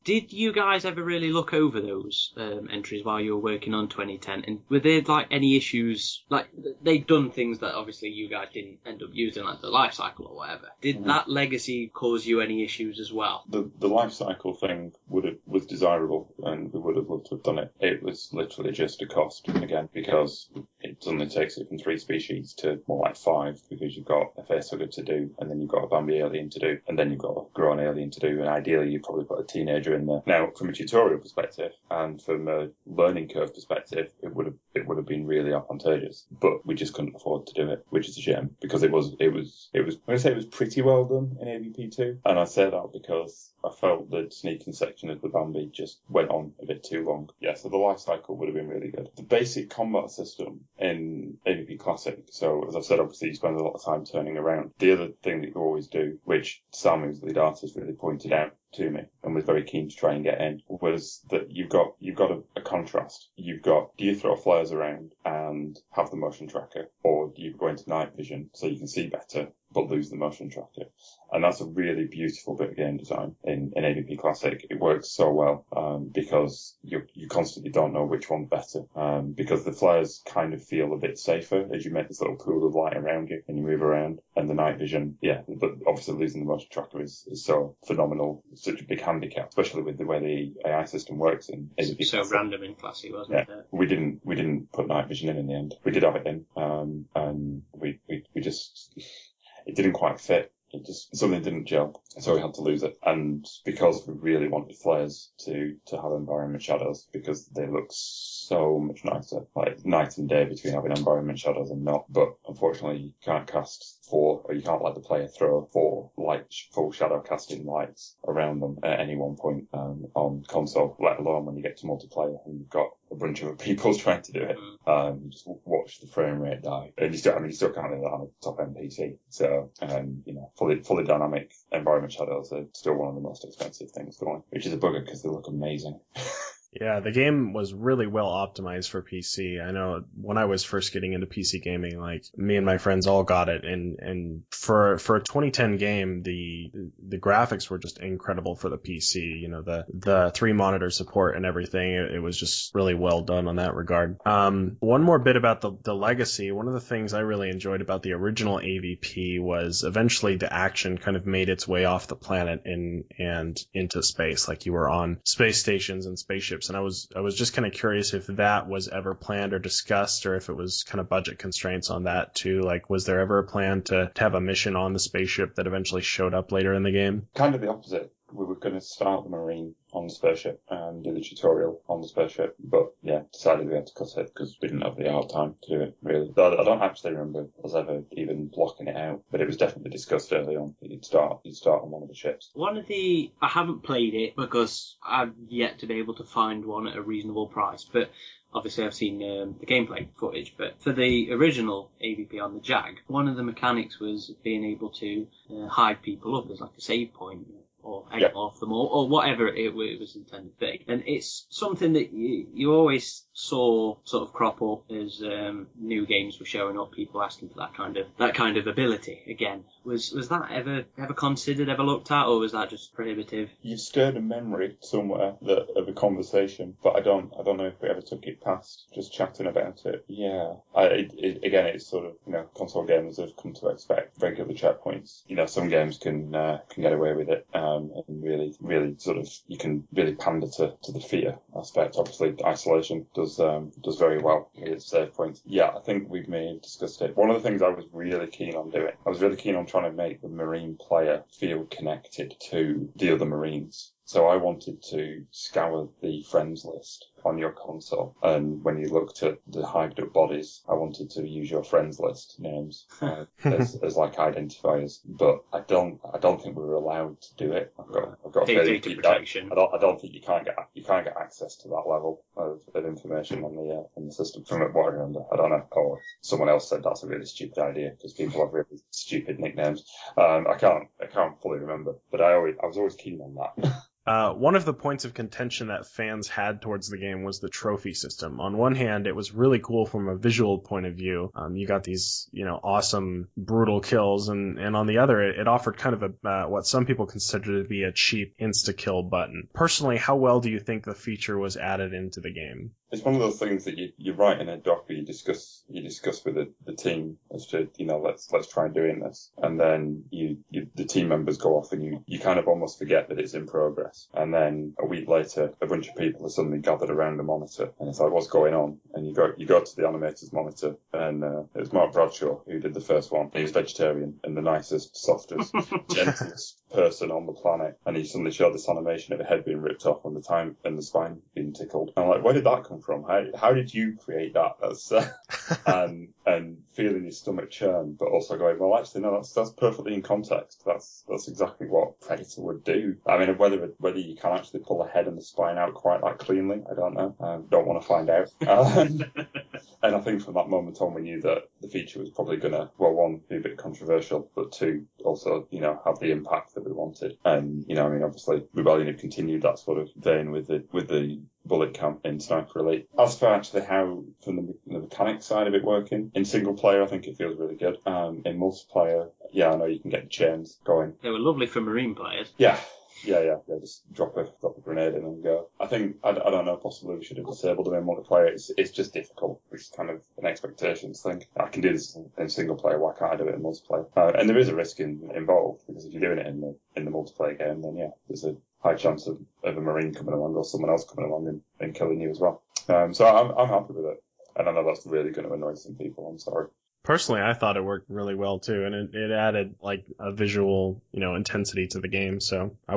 Did you guys ever really look over those entries while you were working on 2010? And were there like any issues? Like, they'd done things that obviously you guys didn't end up using, like the life cycle or whatever. Did that legacy cause you any issues as well?
The life cycle thing was desirable, and we would have loved to have done it. It was literally just a cost again, because it suddenly takes it from 3 species to more like 5, because you've got a facehugger to do, and then you've got a Bambi alien to do, and then you've got a grown alien to do, and ideally you'd probably put a teenager in there. Now, from a tutorial perspective and from a learning curve perspective, it would have been really advantageous, but we just couldn't afford to do it, which is a shame, because it was I'm going to say it was pretty well done in AVP2, and I say that because I felt the sneaking section of the Bambi just went on a bit too long. Yeah, so the life cycle would have been really good. The basic combat system in AVP Classic, so as I've said, obviously you spend a lot of time turning around. The other thing that you always do, which Sam, who's the lead artist, really pointed out to me and was very keen to try and get in, was that you've got a contrast. Do you throw flares around and have the motion tracker, or do you go into night vision so you can see better but lose the motion tracker? And that's a really beautiful bit of game design in AVP Classic. It works so well because you constantly don't know which one's better, because the flares kind of feel a bit safer as you make this little pool of light around you and you move around, and the night vision, but obviously losing the motion tracker is so phenomenal, such a big handicap, especially with the way the AI system works in AVP
so
Classic.
random in Classic, wasn't it?
We didn't put night vision in the end. We did have it in, and we just it didn't quite fit. Something didn't gel, so we had to lose it. And because we really wanted flares to have environment shadows, because they look so much nicer, like night and day between having environment shadows and not. But unfortunately, you can't cast 4, or you can't let the player throw 4 full shadow casting lights around them at any one point on console, let alone when you get to multiplayer and you've got a bunch of people trying to do it. You just watch the frame rate die, and you still can't do that on a top end PC. So, fully dynamic environment shadows are still one of the most expensive things going, which is a bugger because they look amazing.
Yeah, the game was really well optimized for PC. I know when I was first getting into PC gaming, like, me and my friends all got it, and for a 2010 game, the graphics were just incredible for the PC. You know, the 3 monitor support and everything. It was just really well done on that regard. One more bit about the legacy. One of the things I really enjoyed about the original AVP was eventually the action kind of made its way off the planet and into space. Like, you were on space stations and spaceships spaceships, and I was just kind of curious if that was ever planned or discussed, or if it was kind of budget constraints on that too. Like, was there ever a plan to have a mission on the spaceship that eventually showed up later in the game?
Kind of the opposite. We were going to start the Marine on the spaceship and do the tutorial on the spaceship, but yeah, decided we had to cut it because we didn't have the hard time to do it, really. Though I don't actually remember us ever even blocking it out, but it was definitely discussed early on that you'd start on one of the ships.
I haven't played it because I've yet to be able to find one at a reasonable price, but obviously I've seen the gameplay footage. But for the original AVP on the Jag, one of the mechanics was being able to hide people up. There's like a save point, or hang off them, or whatever it was intended to be. And it's something that you always saw sort of crop up as new games were showing up, people asking for that kind of ability again. Was that ever considered, ever looked at, or was that just prohibitive?
You've stirred a memory somewhere of a conversation, but I don't know if we ever took it past just chatting about it. Yeah. Again, it's sort of, console gamers have come to expect regular checkpoints. Some games can get away with it. And really sort of, you can really pander to the fear aspect. Obviously, Isolation does very well with its save points. Yeah, I think we may have discussed it. One of the things I was really keen on doing, I was really keen on trying to make the Marine player feel connected to the other Marines. So I wanted to scour the friends list on your console, and when you looked at the hyped up bodies, I wanted to use your friends list names as like identifiers. But I don't think we were allowed to do it. I've got a feeling
data protection.
I don't think you can't get access to that level of information on the system. From what I remember, I don't know. Or someone else said that's a really stupid idea because people have really stupid nicknames. I can't fully remember, but I was always keen on that.
One of the points of contention that fans had towards the game was the trophy system. On one hand, it was really cool from a visual point of view. You got these, awesome, brutal kills, and on the other, it offered kind of what some people consider to be a cheap insta-kill button. Personally, how well do you think the feature was added into the game?
It's one of those things that you write in a doc where you discuss with the team as to, let's try doing this. And then the team members go off and you kind of almost forget that it's in progress. And then a week later, a bunch of people are suddenly gathered around the monitor and it's like, what's going on? And you go to the animator's monitor, and it was Mark Bradshaw who did the first one. He was vegetarian and the nicest, softest, gentlest person on the planet. And he suddenly showed this animation of a head being ripped off and the spine being tickled. And I'm like, where did that come from? How did you create that? That's and feeling your stomach churn, but also going, well, actually, no, that's perfectly in context. That's exactly what Predator would do. I mean, whether you can actually pull the head and the spine out quite that cleanly, I don't know. Don't want to find out. And I think from that moment on, we knew that the feature was probably going to, well, one, be a bit controversial, but two, also, have the impact that we wanted. And, obviously, Rebellion had continued that sort of vein with the bullet count in Sniper Elite. As for actually how, from the mechanic side of it working, in single player, I think it feels really good. In multiplayer, yeah, I know you can get the chains going.
They were lovely for Marine players.
Yeah. Just drop a grenade in and go. I think, I don't know, possibly we should have disabled them in multiplayer. It's just difficult. It's kind of an expectations thing. I can do this in single player, why can't I do it in multiplayer? And there is a risk involved, because if you're doing it in the multiplayer game, then yeah, there's a high chance of a Marine coming along or someone else coming along and killing you as well. So I'm happy with it. And I know that's really going to annoy some people, I'm sorry.
Personally, I thought it worked really well too, and it added like a visual, intensity to the game. So I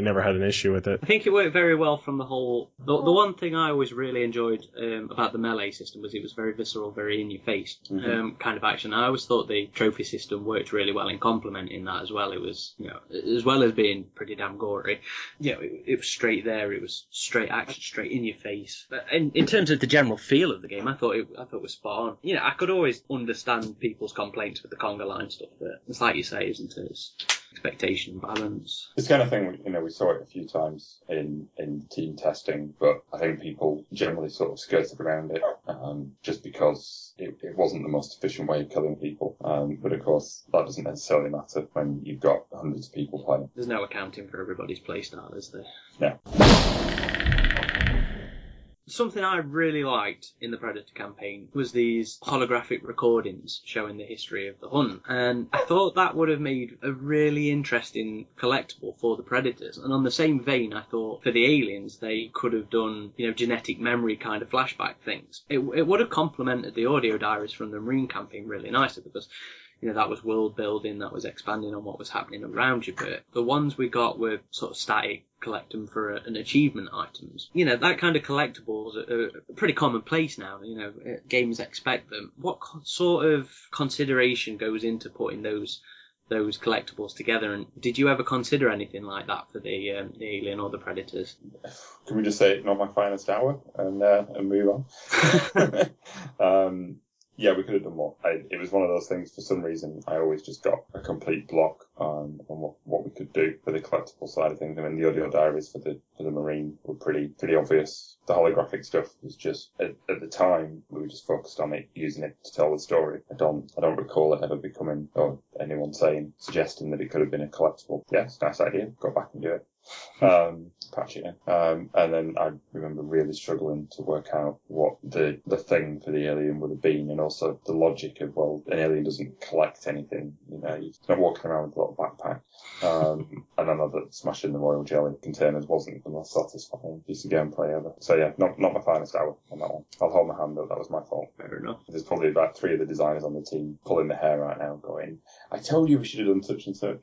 never had an issue with it.
I think it worked very well from the whole. The one thing I always really enjoyed about the melee system was it was very visceral, very in your face kind of action. I always thought the trophy system worked really well in complementing that as well. It was, as well as being pretty damn gory, it was straight there. It was straight action, straight in your face. But in terms of the general feel of the game, I thought it was spot on. I could always understand people's complaints with the conga line stuff, but it's like you say, isn't it? It's expectation balance.
This kind of thing, we saw it a few times in team testing, but I think people generally sort of skirted around it just because it wasn't the most efficient way of killing people. But of course, that doesn't necessarily matter when you've got hundreds of people playing.
There's no accounting for everybody's playstyle, is there?
Yeah.
Something I really liked in the Predator campaign was these holographic recordings showing the history of the hunt. And I thought that would have made a really interesting collectible for the Predators. And on the same vein, I thought for the aliens, they could have done, genetic memory kind of flashback things. It would have complemented the audio diaries from the Marine campaign really nicely because that was world building, that was expanding on what was happening around you. But the ones we got were sort of static, collect them for an achievement items. That kind of collectibles are pretty commonplace now. Games expect them. What sort of consideration goes into putting those collectibles together? And did you ever consider anything like that for the Alien or the Predators?
Can we just say not my finest hour and move on? Yeah, we could have done more. It was one of those things, for some reason, I always just got a complete block on what we could do for the collectible side of things. I mean, the audio diaries for the Marine were pretty obvious. The holographic stuff was just, at the time, we were just focused on using it to tell the story. I don't recall it ever becoming, or anyone suggesting that it could have been a collectible. Yeah, it's a nice idea. Go back and do it. Patch it in. And then I remember really struggling to work out what the thing for the alien would have been, and also the logic of, well, an alien doesn't collect anything, he's not walking around with a little backpack. And I know that smashing the royal jelly containers wasn't the most satisfying piece of gameplay ever. So yeah, not my finest hour on that one. I'll hold my hand up, that was my fault.
Fair enough.
There's probably about 3 of the designers on the team pulling their hair right now going, I told you we should have done such and such.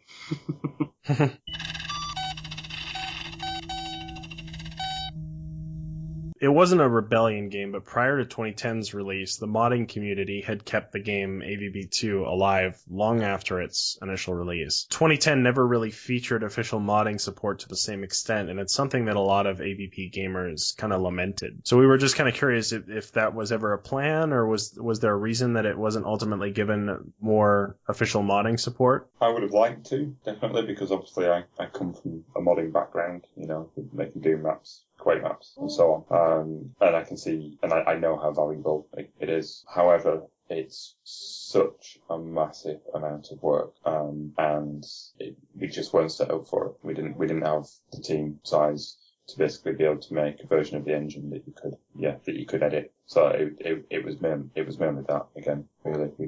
It wasn't a Rebellion game, but prior to 2010's release, the modding community had kept the game AVB2 alive long after its initial release. 2010 never really featured official modding support to the same extent, and it's something that a lot of AVP gamers kind of lamented. So we were just kind of curious if that was ever a plan, or was there a reason that it wasn't ultimately given more official modding support?
I would have liked to, definitely, because obviously I come from a modding background, making Doom maps, Quake maps, and so on. And I can see, and I know how valuable it is. However, it's such a massive amount of work, and we just weren't set up for it. We didn't have the team size to basically be able to make a version of the engine that you could edit. So it was mainly that again, really. We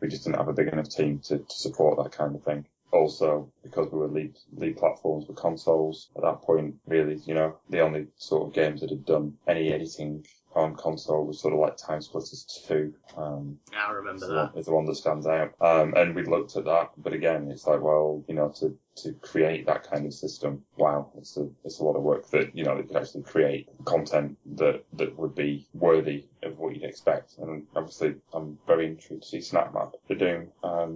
just didn't have a big enough team to support that kind of thing. Also, because we were lead platforms for consoles at that point, really, the only sort of games that had done any editing on console was sort of like Time Splitters 2.
I remember that.
It's the one that stands out. And we looked at that, but again, it's like, well, to create that kind of system, wow, it's a lot of work that, that could actually create content that would be worthy of what you'd expect. And obviously, I'm very intrigued to see SnapMap for Doom,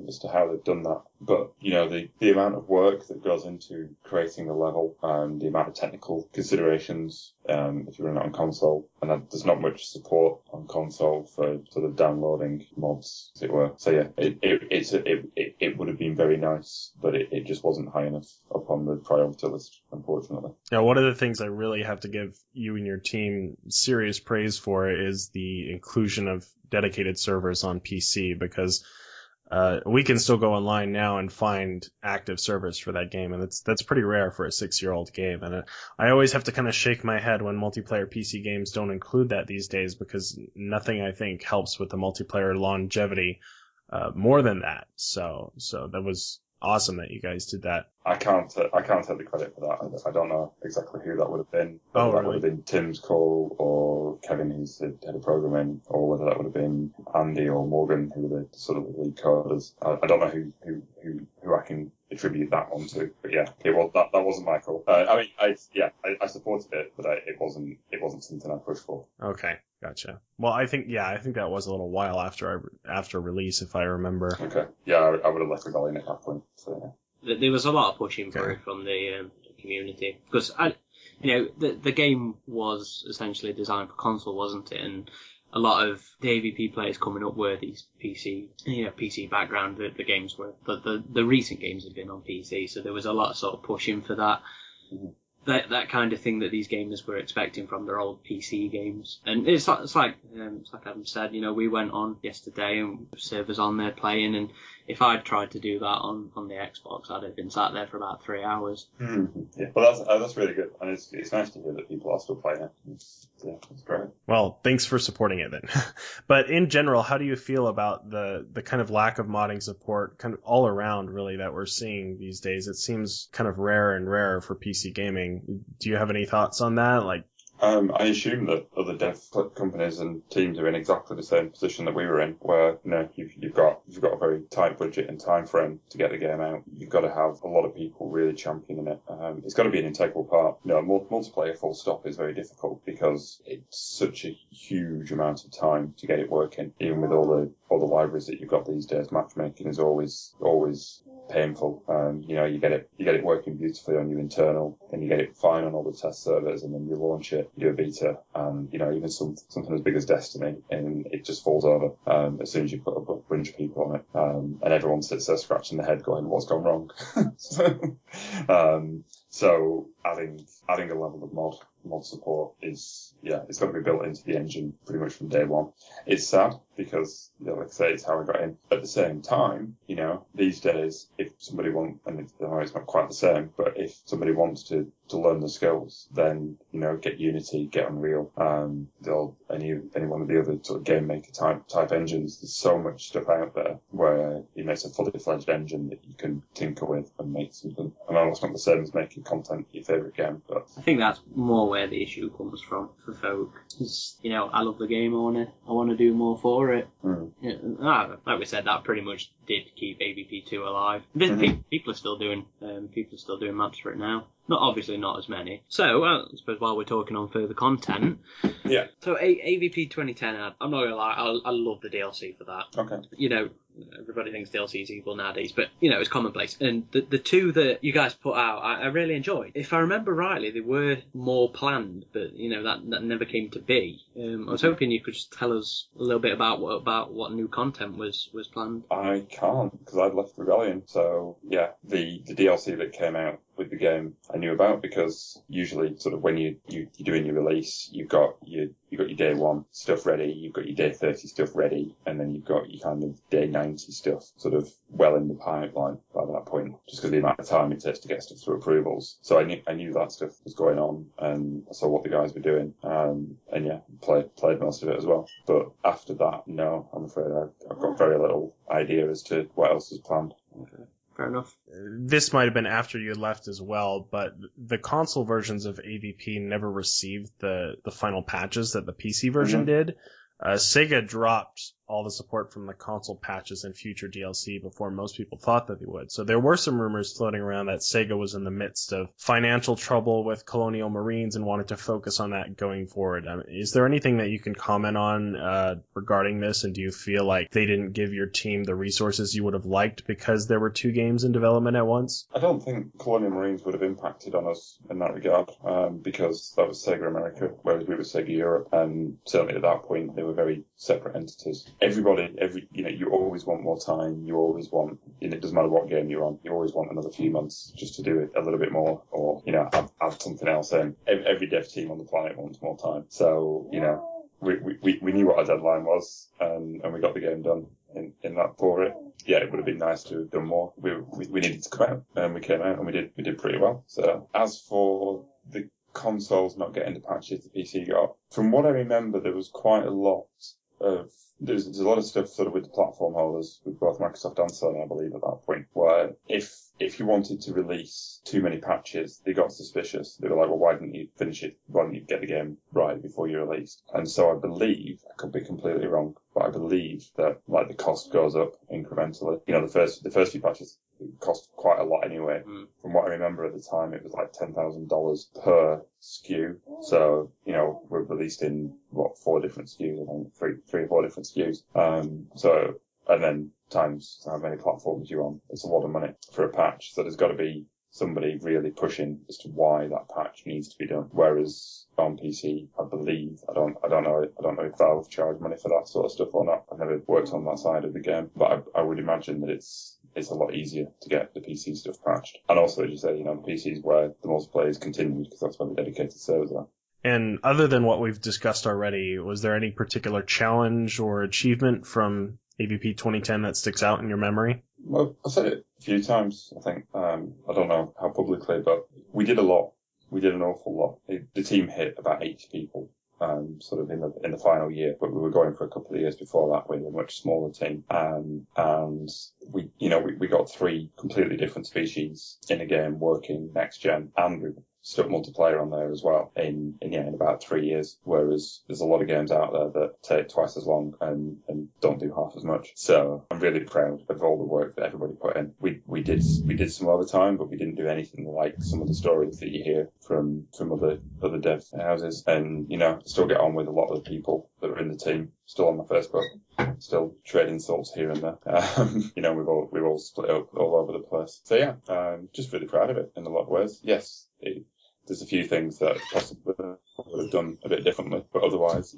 as to how they've done that. But, the amount of work that goes into creating the level, the amount of technical considerations, if you run it on console, and there's not much support on console for sort of downloading mods, as it were. So yeah, it would have been very nice, but it just wasn't high enough up on the priority list, unfortunately.
Now, one of the things I really have to give you and your team serious praise for is the inclusion of dedicated servers on PC, because we can still go online now and find active servers for that game, and that's pretty rare for a 6-year-old game. And I always have to kind of shake my head when multiplayer PC games don't include that these days, because nothing, I think, helps with the multiplayer longevity more than that. So that was awesome that you guys did that.
I can't take the credit for that. I don't know exactly who that would have been. Whether that would have been Tim's call, or Kevin, who's the head of programming, or whether that would have been Andy or Morgan, who were the sort of the lead coders. I don't know who I can attribute that one to. But yeah, that wasn't my call. I supported it, but it wasn't something I pushed for.
Okay. Gotcha. Well, I think that was a little while after release, if I remember.
Okay. Yeah, I would have left Rebellion at that point. So yeah.
There was a lot of pushing for it from the community, because the game was essentially designed for console, wasn't it? And a lot of the AVP players coming up were these PC background. The games were the recent games had been on PC, so there was a lot of sort of pushing for that.
Mm-hmm.
that kind of thing that these gamers were expecting from their old PC games. And it's like Adam said, we went on yesterday and servers on there playing, and if I'd tried to do that on the Xbox, I'd have been sat there for about 3 hours.
Mm-hmm. Yeah, well, that's really good, and it's nice to hear that people are still playing it. It's great.
Well, thanks for supporting it then. But in general, how do you feel about the kind of lack of modding support, kind of all around, really, that we're seeing these days? It seems kind of rare and rarer for PC gaming. Do you have any thoughts on that?
I assume that other dev companies and teams are in exactly the same position that we were in, where you've got a very tight budget and time frame to get the game out. You've got to have a lot of people really championing it. It's got to be an integral part. Multiplayer full stop is very difficult because it's such a huge amount of time to get it working. Even with all the libraries that you've got these days, matchmaking is always painful. You get it working beautifully on your internal, then you get it fine on all the test servers, and then you launch it, you do a beta, and even something as big as Destiny, and it just falls over as soon as you put a bunch of people on it, and everyone sits there scratching their head going, "What's gone wrong?" So adding a level of mod support is, it's got to be built into the engine pretty much from day one. It's sad because, like I say, it's how I got in. At the same time, these days, if somebody wants, and it's not quite the same, but if somebody wants to learn the skills, then, get Unity, get Unreal, any one of the other sort of game maker type engines. There's so much stuff out there where it's a fully fledged engine that you can tinker with and make something. I know it's not the same as making content your favourite game, but
I think that's more where the issue comes from for folk. I love the game, I want to do more for it. Like we said, that pretty much did keep AVP2 alive. People are still doing maps for it now. Obviously not as many. So, I suppose while we're talking on further content, so AVP 2010, I'm not gonna lie, I love the DLC for that.
Okay.
Everybody thinks DLC is evil nowadays, but it's commonplace. And the two that you guys put out, I really enjoyed. If I remember rightly, they were more planned, but that never came to be. I was hoping you could just tell us a little bit about what new content was planned.
I can't, because I'd left Rebellion. So the DLC that came out with the game I knew about, because usually sort of when you're doing your release, you've got your day 1 stuff ready, you've got your day 30 stuff ready, and then you've got your kind of day 90 stuff sort of well in the pipeline by that point, just because of the amount of time it takes to get stuff through approvals. So I knew that stuff was going on, and I saw what the guys were doing, and played most of it as well. But after that, no, I'm afraid I've got very little idea as to what else is planned.
Okay. Fair enough.
This might have been after you had left as well, but the console versions of AVP never received the final patches that the PC version did. Sega dropped all the support from the console patches and future DLC before most people thought that they would. So there were some rumors floating around that Sega was in the midst of financial trouble with Colonial Marines and wanted to focus on that going forward. Is there anything that you can comment on regarding this, and do you feel like they didn't give your team the resources you would have liked because there were 2 games in development at once?
I don't think Colonial Marines would have impacted on us in that regard, because that was Sega America, whereas we were Sega Europe, and certainly at that point they were very separate entities. You always want more time. You always want, it doesn't matter what game you're on, you always want another few months just to do it a little bit more, or, add something else in. Every dev team on the planet wants more time. So, we knew what our deadline was, and we got the game done in that for it. Yeah, it would have been nice to have done more. We needed to come out, and we came out, and we did pretty well. So, as for the consoles not getting the patches the PC got, from what I remember, there was quite a lot of there's a lot of stuff sort of with the platform holders with both Microsoft and Sony, I believe, at that point, where if you wanted to release too many patches, they got suspicious. They were like, well, why didn't you finish it? Why didn't you get the game right before you released? And so I believe, I could be completely wrong, but I believe that the cost goes up incrementally. The first few patches cost quite a lot anyway. From what I remember at the time, it was like $10,000 per SKU. So, we're released in 4 different SKUs, I think, 3 or 4 different SKUs. And then times how many platforms you're on, it's a lot of money for a patch. So there's got to be somebody really pushing as to why that patch needs to be done. Whereas on PC, I believe, I don't know if Valve charge money for that sort of stuff or not. I've never worked on that side of the game, but I would imagine that it's it's a lot easier to get the PC stuff patched. And also, as you say, the PC is where the multiplayer is continued because that's where the dedicated servers are.
And other than what we've discussed already, was there any particular challenge or achievement from AVP 2010 that sticks out in your memory?
Well, I've said it a few times, I think. I don't know how publicly, but we did a lot. We did an awful lot. The team hit about 80 people. Sort of in the final year, but we were going for a couple of years before that with a much smaller team, and we got 3 completely different species in a game working next gen, and we stuck multiplayer on there as well in about 3 years, whereas there's a lot of games out there that take twice as long and don't do half as much. So I'm really proud of all the work that everybody put in. We did some overtime, but we didn't do anything like some of the stories that you hear from other dev houses, and still get on with a lot of the people that are in the team, still on my Facebook, still trade insults here and there. We've all split up all over the place. So yeah, just really proud of it in a lot of ways. Yes, there's a few things that possibly would have done a bit differently, but otherwise,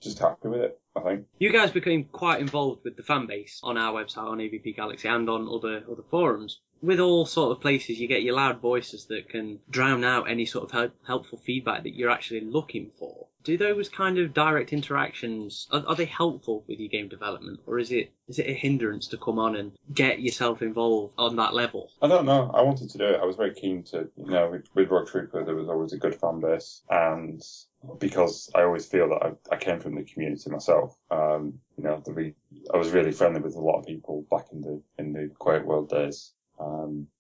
just happy with it, I think.
You guys became quite involved with the fan base on our website, on AVP Galaxy, and on other forums. With all sort of places, you get your loud voices that can drown out any sort of helpful feedback that you're actually looking for. Do those kind of direct interactions, are they helpful with your game development, or is it a hindrance to come on and get yourself involved on that level?
I don't know. I wanted to do it. I was very keen to, with Rogue Trooper, there was always a good fan base, and because I always feel that I came from the community myself, I was really friendly with a lot of people back in the Quake World days.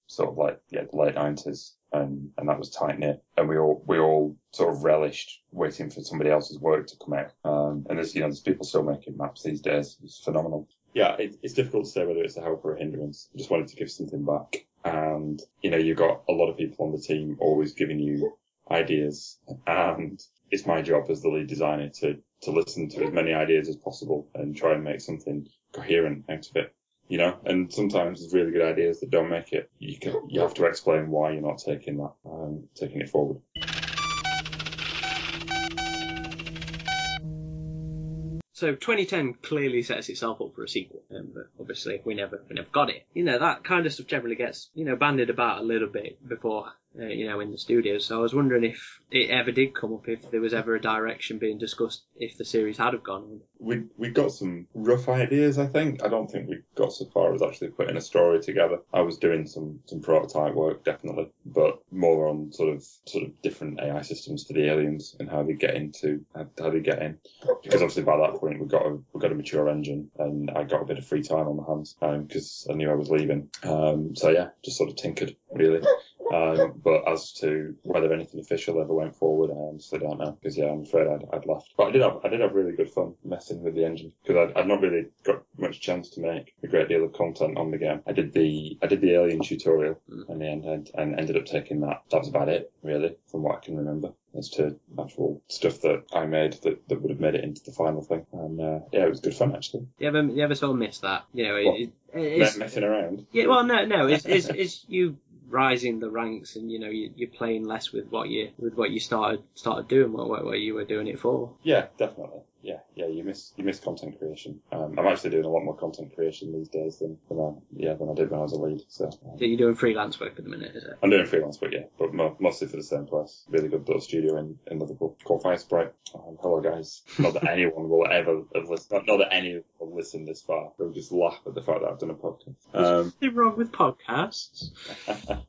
Sort of like the late 90s, and that was tight knit, and we all sort of relished waiting for somebody else's work to come out. And there's people still making maps these days. It's phenomenal. Yeah, it's difficult to say whether it's a help or a hindrance. I just wanted to give something back, and you've got a lot of people on the team always giving you ideas, and it's my job as the lead designer to listen to as many ideas as possible and try and make something coherent out of it. And sometimes there's really good ideas that don't make it. You have to explain why you're not taking it forward.
So 2010 clearly sets itself up for a sequel, but obviously we never got it. That kind of stuff generally gets, bandied about a little bit before, in the studios. So I was wondering if it ever did come up, if there was ever a direction being discussed, if the series had have gone.
We got some rough ideas, I think. I don't think we got so far as actually putting a story together. I was doing some prototype work, definitely, but more on sort of different AI systems for the aliens and how they get in. Because obviously by that point we got a mature engine, and I got a bit of free time on my hands because I knew I was leaving. So yeah, just sort of tinkered really. But as to whether anything official ever went forward, I honestly don't know, because I'm afraid I'd left. But I did have really good fun messing with the engine, because I'd not really got much chance to make a great deal of content on the game. I did the alien tutorial in the end, and ended up taking that. That was about it, really, from what I can remember, as to actual stuff that I made that would have made it into the final thing. And it was good fun, actually.
You ever sort of miss that?
Messing around?
Yeah, well, no. It's you rising the ranks, and you're playing less with what you started doing, what you were doing it for.
Yeah, definitely. Yeah, you miss content creation. I'm actually doing a lot more content creation these days than I did when I was a lead. So
you're doing freelance work at the minute, is it?
I'm doing freelance work, yeah, but mostly for the same place. Really good little studio in Liverpool called Fire Sprite. Hello, guys. Not that anyone will ever have listened. Not that anyone will listen this far. They'll just laugh at the fact that I've done a podcast.
What's wrong with podcasts?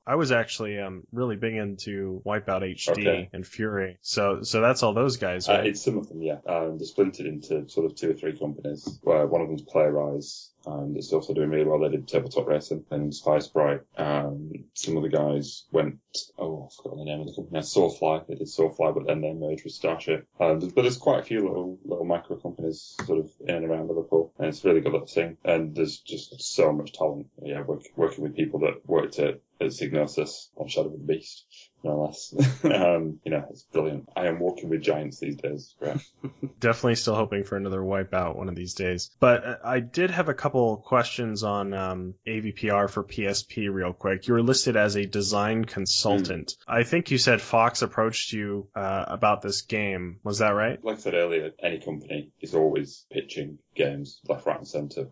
I was actually really big into Wipeout HD and Fury. So that's all those guys, right?
It's some of them, yeah. They're splintered into sort of 2 or 3 companies, where one of them's Playrise, that's also doing really well. They did Tabletop Racing and Fire Sprite. Some of the guys went, I forgot the name of the company. Soulfly. They did Soulfly, but then they merged with Starship. But there's quite a few little micro companies sort of in and around Liverpool, and it's a really good little thing. And there's just so much talent. Yeah, working with people that worked at Signosis on Shadow of the Beast. no less. It's brilliant. I am walking with giants these days. Right?
Definitely still hoping for another Wipeout one of these days. But I did have a couple questions on AVPR for PSP real quick. You were listed as a design consultant. I think you said Fox approached you about this game. Was that right?
Like I said earlier, any company is always pitching games left, right, and centre.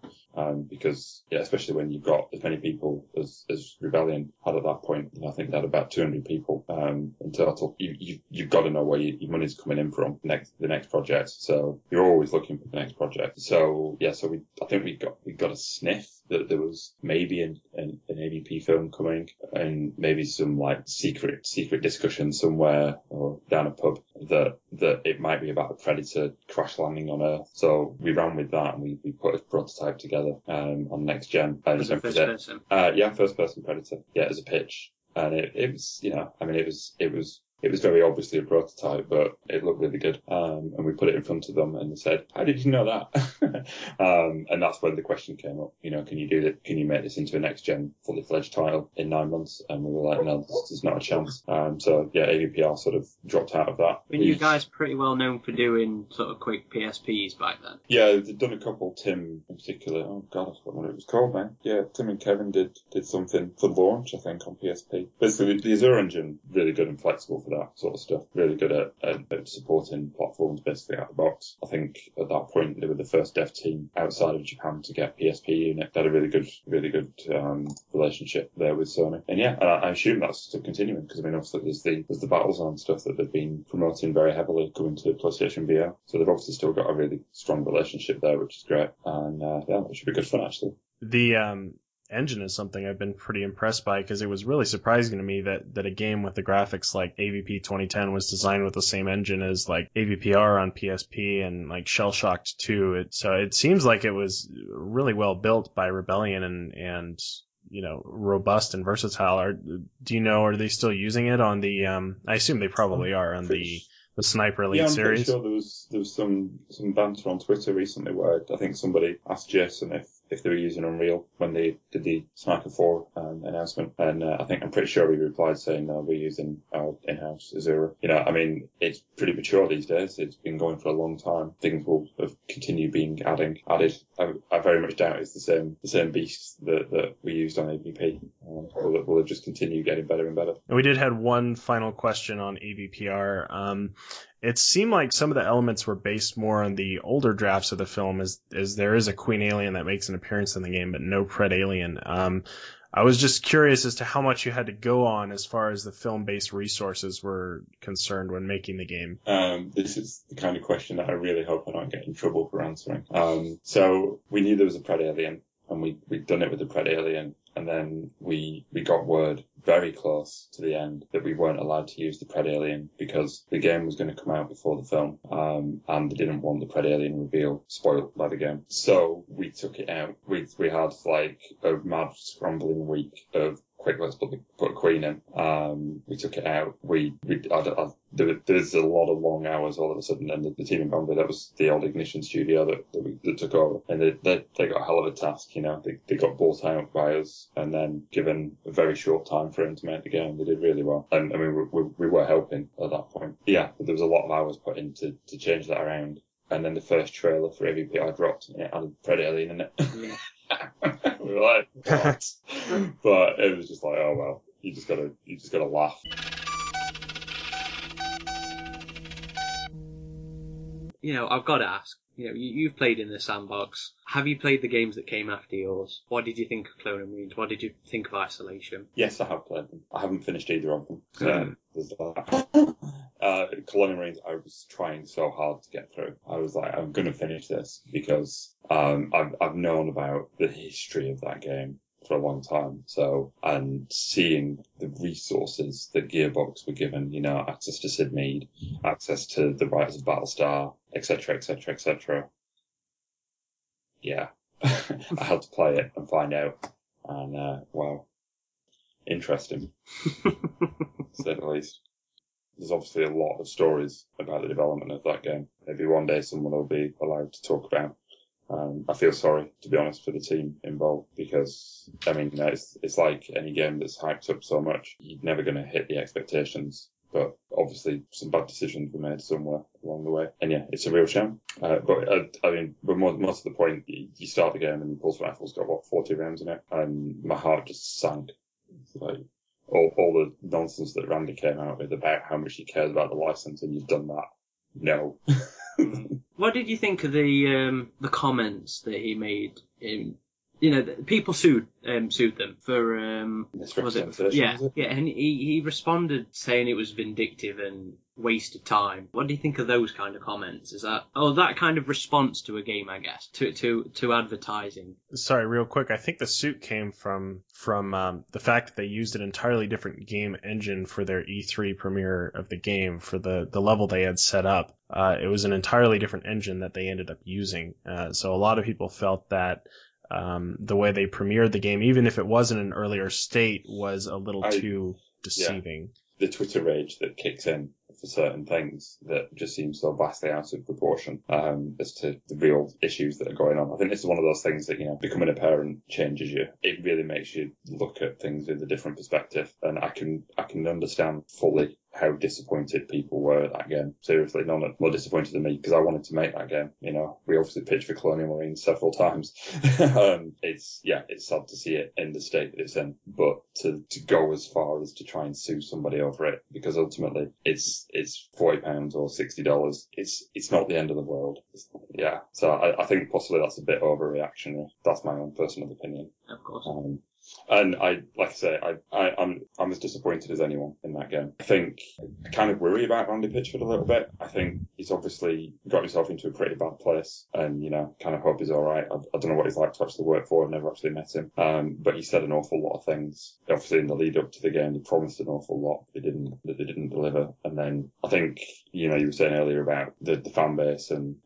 Because, especially when you've got as many people as Rebellion had at that point, I think they had about 200 people in total. You've got to know where your money's coming in from the next project. So you're always looking for the next project. So I think we got a sniff that there was maybe an AVP film coming, and maybe some like secret discussion somewhere or down a pub that it might be about a predator crash landing on Earth. So we ran with that, and we put a prototype together on next gen.
As a first person?
First person predator. Yeah, as a pitch. And it was very obviously a prototype, but it looked really good. And we put it in front of them, and they said, "How did you know that?" And that's when the question came up. Can you do that? Can you make this into a next gen, fully fledged title in 9 months? And we were like, no, there's not a chance. AVPR sort of dropped out of that.
Were you guys pretty well known for doing sort of quick PSPs back then?
Yeah, they'd done a couple. Tim in particular. Oh God, I forgot what it was called now. Yeah, Tim and Kevin did something for launch, I think, on PSP. Basically, the Azure engine really good and flexible for that sort of stuff. Really good at supporting platforms basically out of the box. I think at that point they were the first dev team outside of Japan to get PSP unit. They had a really good relationship there with Sony. And I assume that's still continuing, because obviously there's the Battlezone stuff that they've been promoting very heavily going to PlayStation VR. So they've obviously still got a really strong relationship there, which is great. And it should be good fun actually.
The engine is something I've been pretty impressed by, because it was really surprising to me that a game with the graphics like AVP 2010 was designed with the same engine as like AVPR on PSP and like Shell Shocked 2. So it seems like it was really well built by Rebellion and robust and versatile. Are they still using it on the I assume they probably are on the Sniper Elite series?
Yeah, I'm pretty sure there was some banter on Twitter recently where I think somebody asked Jason if they were using Unreal when they did the Sniper 4 announcement, and I'm pretty sure he replied saying no, we're using our in-house Azure. It's pretty mature these days. It's been going for a long time. Things will continue being added. I very much doubt it's the same beast that we used on AVP. Will it just continue getting better and better?
And we did have one final question on AVPR. It seemed like some of the elements were based more on the older drafts of the film, as there is a Queen Alien that makes an appearance in the game, but no Pred Alien. I was just curious as to how much you had to go on as far as the film-based resources were concerned when making the game.
This is the kind of question that I really hope I don't get in trouble for answering. So we knew there was a Pred Alien, and we'd done it with the Pred Alien. And then we got word very close to the end that we weren't allowed to use the Pred Alien because the game was going to come out before the film, and they didn't want the Pred Alien reveal spoiled by the game. So we took it out. We had like a mad scrambling week of quick, let's put a Queen in. We took it out. There's a lot of long hours all of a sudden, and the team in Bambi, that was the old Ignition studio that took over, and they got a hell of a task. They got bought out by us, and then given a very short time frame to make the game, they did really well. And we were helping at that point. Yeah, but there was a lot of hours put in to change that around. And then the first trailer for AVPR dropped, and it had Pred Alien in it. Yeah. We were like, what? But it was just like, oh well, you just gotta laugh.
I've got to ask, you've played in the sandbox. Have you played the games that came after yours? What did you think of Clone and Marines? What did you think of Isolation?
Yes, I have played them. I haven't finished either of them. So there's that. Colonial Marines, I was trying so hard to get through. I was like, I'm going to finish this because I've known about the history of that game for a long time. So, and seeing the resources that Gearbox were given, access to Sid Mead, access to the writers of Battlestar, etc., etc., etc. Yeah, I had to play it and find out. And, wow, interesting, to say the least. There's obviously a lot of stories about the development of that game. Maybe one day someone will be allowed to talk about I feel sorry, to be honest, for the team involved because, I mean, it's like any game that's hyped up so much, you're never going to hit the expectations. But obviously, some bad decisions were made somewhere along the way. And yeah, it's a real shame. But most of the point, you start the game and the pulse rifle's got, 40 rounds in it? And my heart just sank. It's like, all the nonsense that Randy came out with about how much he cares about the license, and you've done that. No.
What did you think of the comments that he made people sued them for
misrepresentation.
Yeah, and he responded saying it was vindictive and wasted time. What do you think of those kind of comments? Is that that kind of response to a game, I guess, to advertising?
Sorry, real quick. I think the suit came from the fact that they used an entirely different game engine for their E3 premiere of the game for the level they had set up. It was an entirely different engine that they ended up using. So a lot of people felt that the way they premiered the game, even if it was in an earlier state, was a little too deceiving.
Yeah. The Twitter rage that kicks in for certain things that just seems so vastly out of proportion as to the real issues that are going on. I think this is one of those things that, becoming a parent changes you. It really makes you look at things with a different perspective. And I can understand fully how disappointed people were at that game. Seriously, none more disappointed than me because I wanted to make that game. We obviously pitched for Colonial Marines several times. It's sad to see it in the state that it's in, but to go as far as to try and sue somebody over it, because ultimately it's £40 or $60. It's not the end of the world. So I think possibly that's a bit overreactionary. That's my own personal opinion.
Of course.
And I'm as disappointed as anyone in that game. I think I kind of worry about Randy Pitchford a little bit. I think he's obviously got himself into a pretty bad place, and kind of hope he's all right. I don't know what he's like to actually work for. I've never actually met him, but he said an awful lot of things. Obviously, in the lead up to the game, he promised an awful lot that they didn't deliver. And then I think you were saying earlier about the fan base and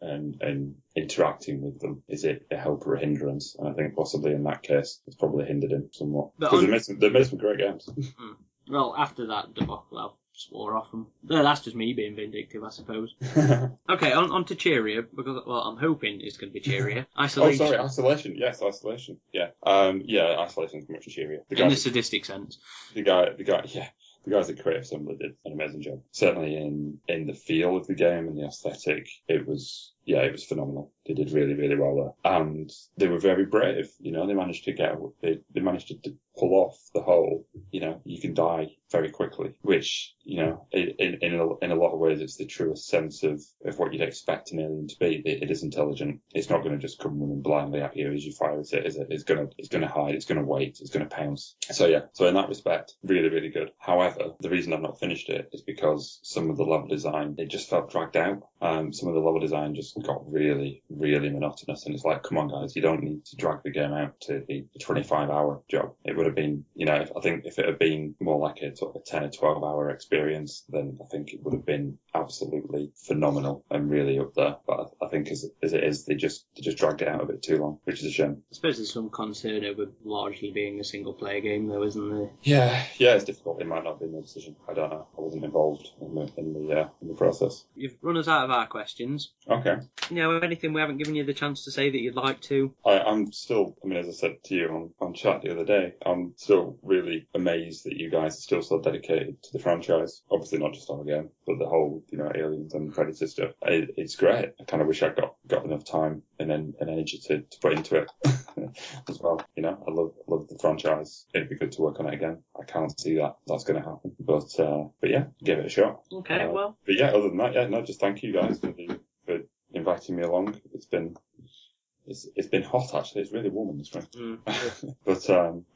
interacting with them. Is it a help or a hindrance? And I think possibly in that case, it's probably hindered him somewhat. Because they made some great games.
Well, after that debacle, I swore off them. That's just me being vindictive, I suppose. Okay, on to cheerier, because, I'm hoping it's going to be cheerier. Isolation.
Oh, sorry, Isolation. Yes, Isolation. Yeah. Isolation's much cheerier.
In the sadistic sense.
The guys at Creative Assembly did an amazing job. Certainly in the feel of the game and the aesthetic, it was phenomenal. They did really, really well there. And they were very brave. They managed to they managed to pull off the whole, you can die very quickly, which, in a lot of ways, it's the truest sense of what you'd expect an alien to be. It is intelligent. It's not going to just come running blindly at you as you fire at it, is it? It's going to hide. It's going to wait. It's going to pounce. So in that respect, really, really good. However, the reason I've not finished it is because some of the level design, it just felt dragged out. Some of the level design just got really, really monotonous. And it's like, come on, guys, you don't need to drag the game out to be a 25-hour job. It would have been, I think if it had been more like a sort of a 10 or 12-hour experience, then I think it would have been absolutely phenomenal and really up there. But I think as it is, they just dragged it out a bit too long, which is a shame.
I suppose there's some concern over largely being a single-player game, though, isn't there?
Yeah, it's difficult. It might not have been the decision. I don't know. I wasn't involved in the process.
You've run us out of our questions.
Okay.
Anything we haven't given you the chance to say that you'd like to?
I'm still, as I said to you on chat the other day, I'm still really amazed that you guys are still so dedicated to the franchise. Obviously not just our game, but the whole, Aliens and Predator stuff. It's great. I kind of wish I got enough time and energy to put into it as well. I love the franchise. It'd be good to work on it again. I can't see that's going to happen. But yeah, give it a shot.
Okay, well.
But yeah, other than that, just thank you guys for inviting me along. It's been hot actually. It's really warm in this room. But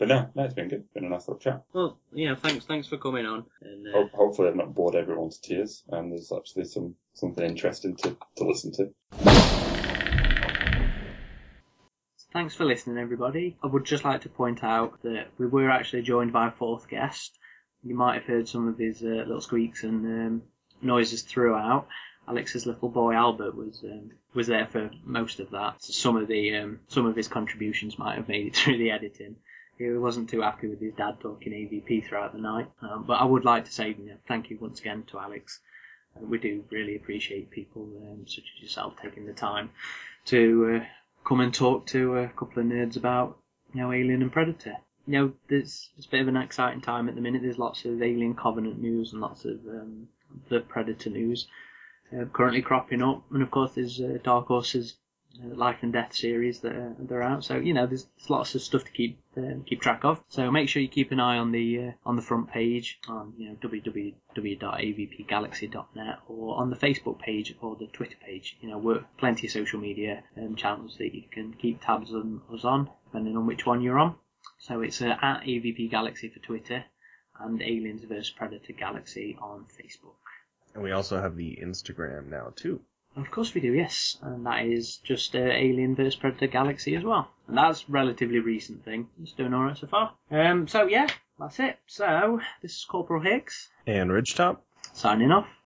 no, it's been good. It's been a nice little chat.
Well, thanks for coming on. And
hopefully I've not bored everyone to tears, and there's actually something interesting to listen to.
Thanks for listening, everybody. I would just like to point out that we were actually joined by a fourth guest. You might have heard some of his little squeaks and noises throughout. Alex's little boy Albert was there for most of that. So some of his contributions might have made it through the editing. He wasn't too happy with his dad talking AVP throughout the night. But I would like to say thank you once again to Alex. We do really appreciate people such as yourself taking the time to come and talk to a couple of nerds about, Alien and Predator. It's a bit of an exciting time at the minute. There's lots of Alien Covenant news and lots of the Predator news currently cropping up. And of course, there's Dark Horse's Life and Death series that are out. So there's lots of stuff to keep track of. So make sure you keep an eye on the front page on www.avpgalaxy.net or on the Facebook page or the Twitter page. We're plenty of social media channels that you can keep tabs on us on, depending on which one you're on. So it's at AVP Galaxy for Twitter and Aliens vs Predator Galaxy on Facebook.
And we also have the Instagram now too.
Of course we do, yes. And that is just Alien vs Predator Galaxy as well. And that's a relatively recent thing. It's doing alright so far. So yeah, that's it. So, this is Corporal Hicks.
And Ridgetop.
Signing off.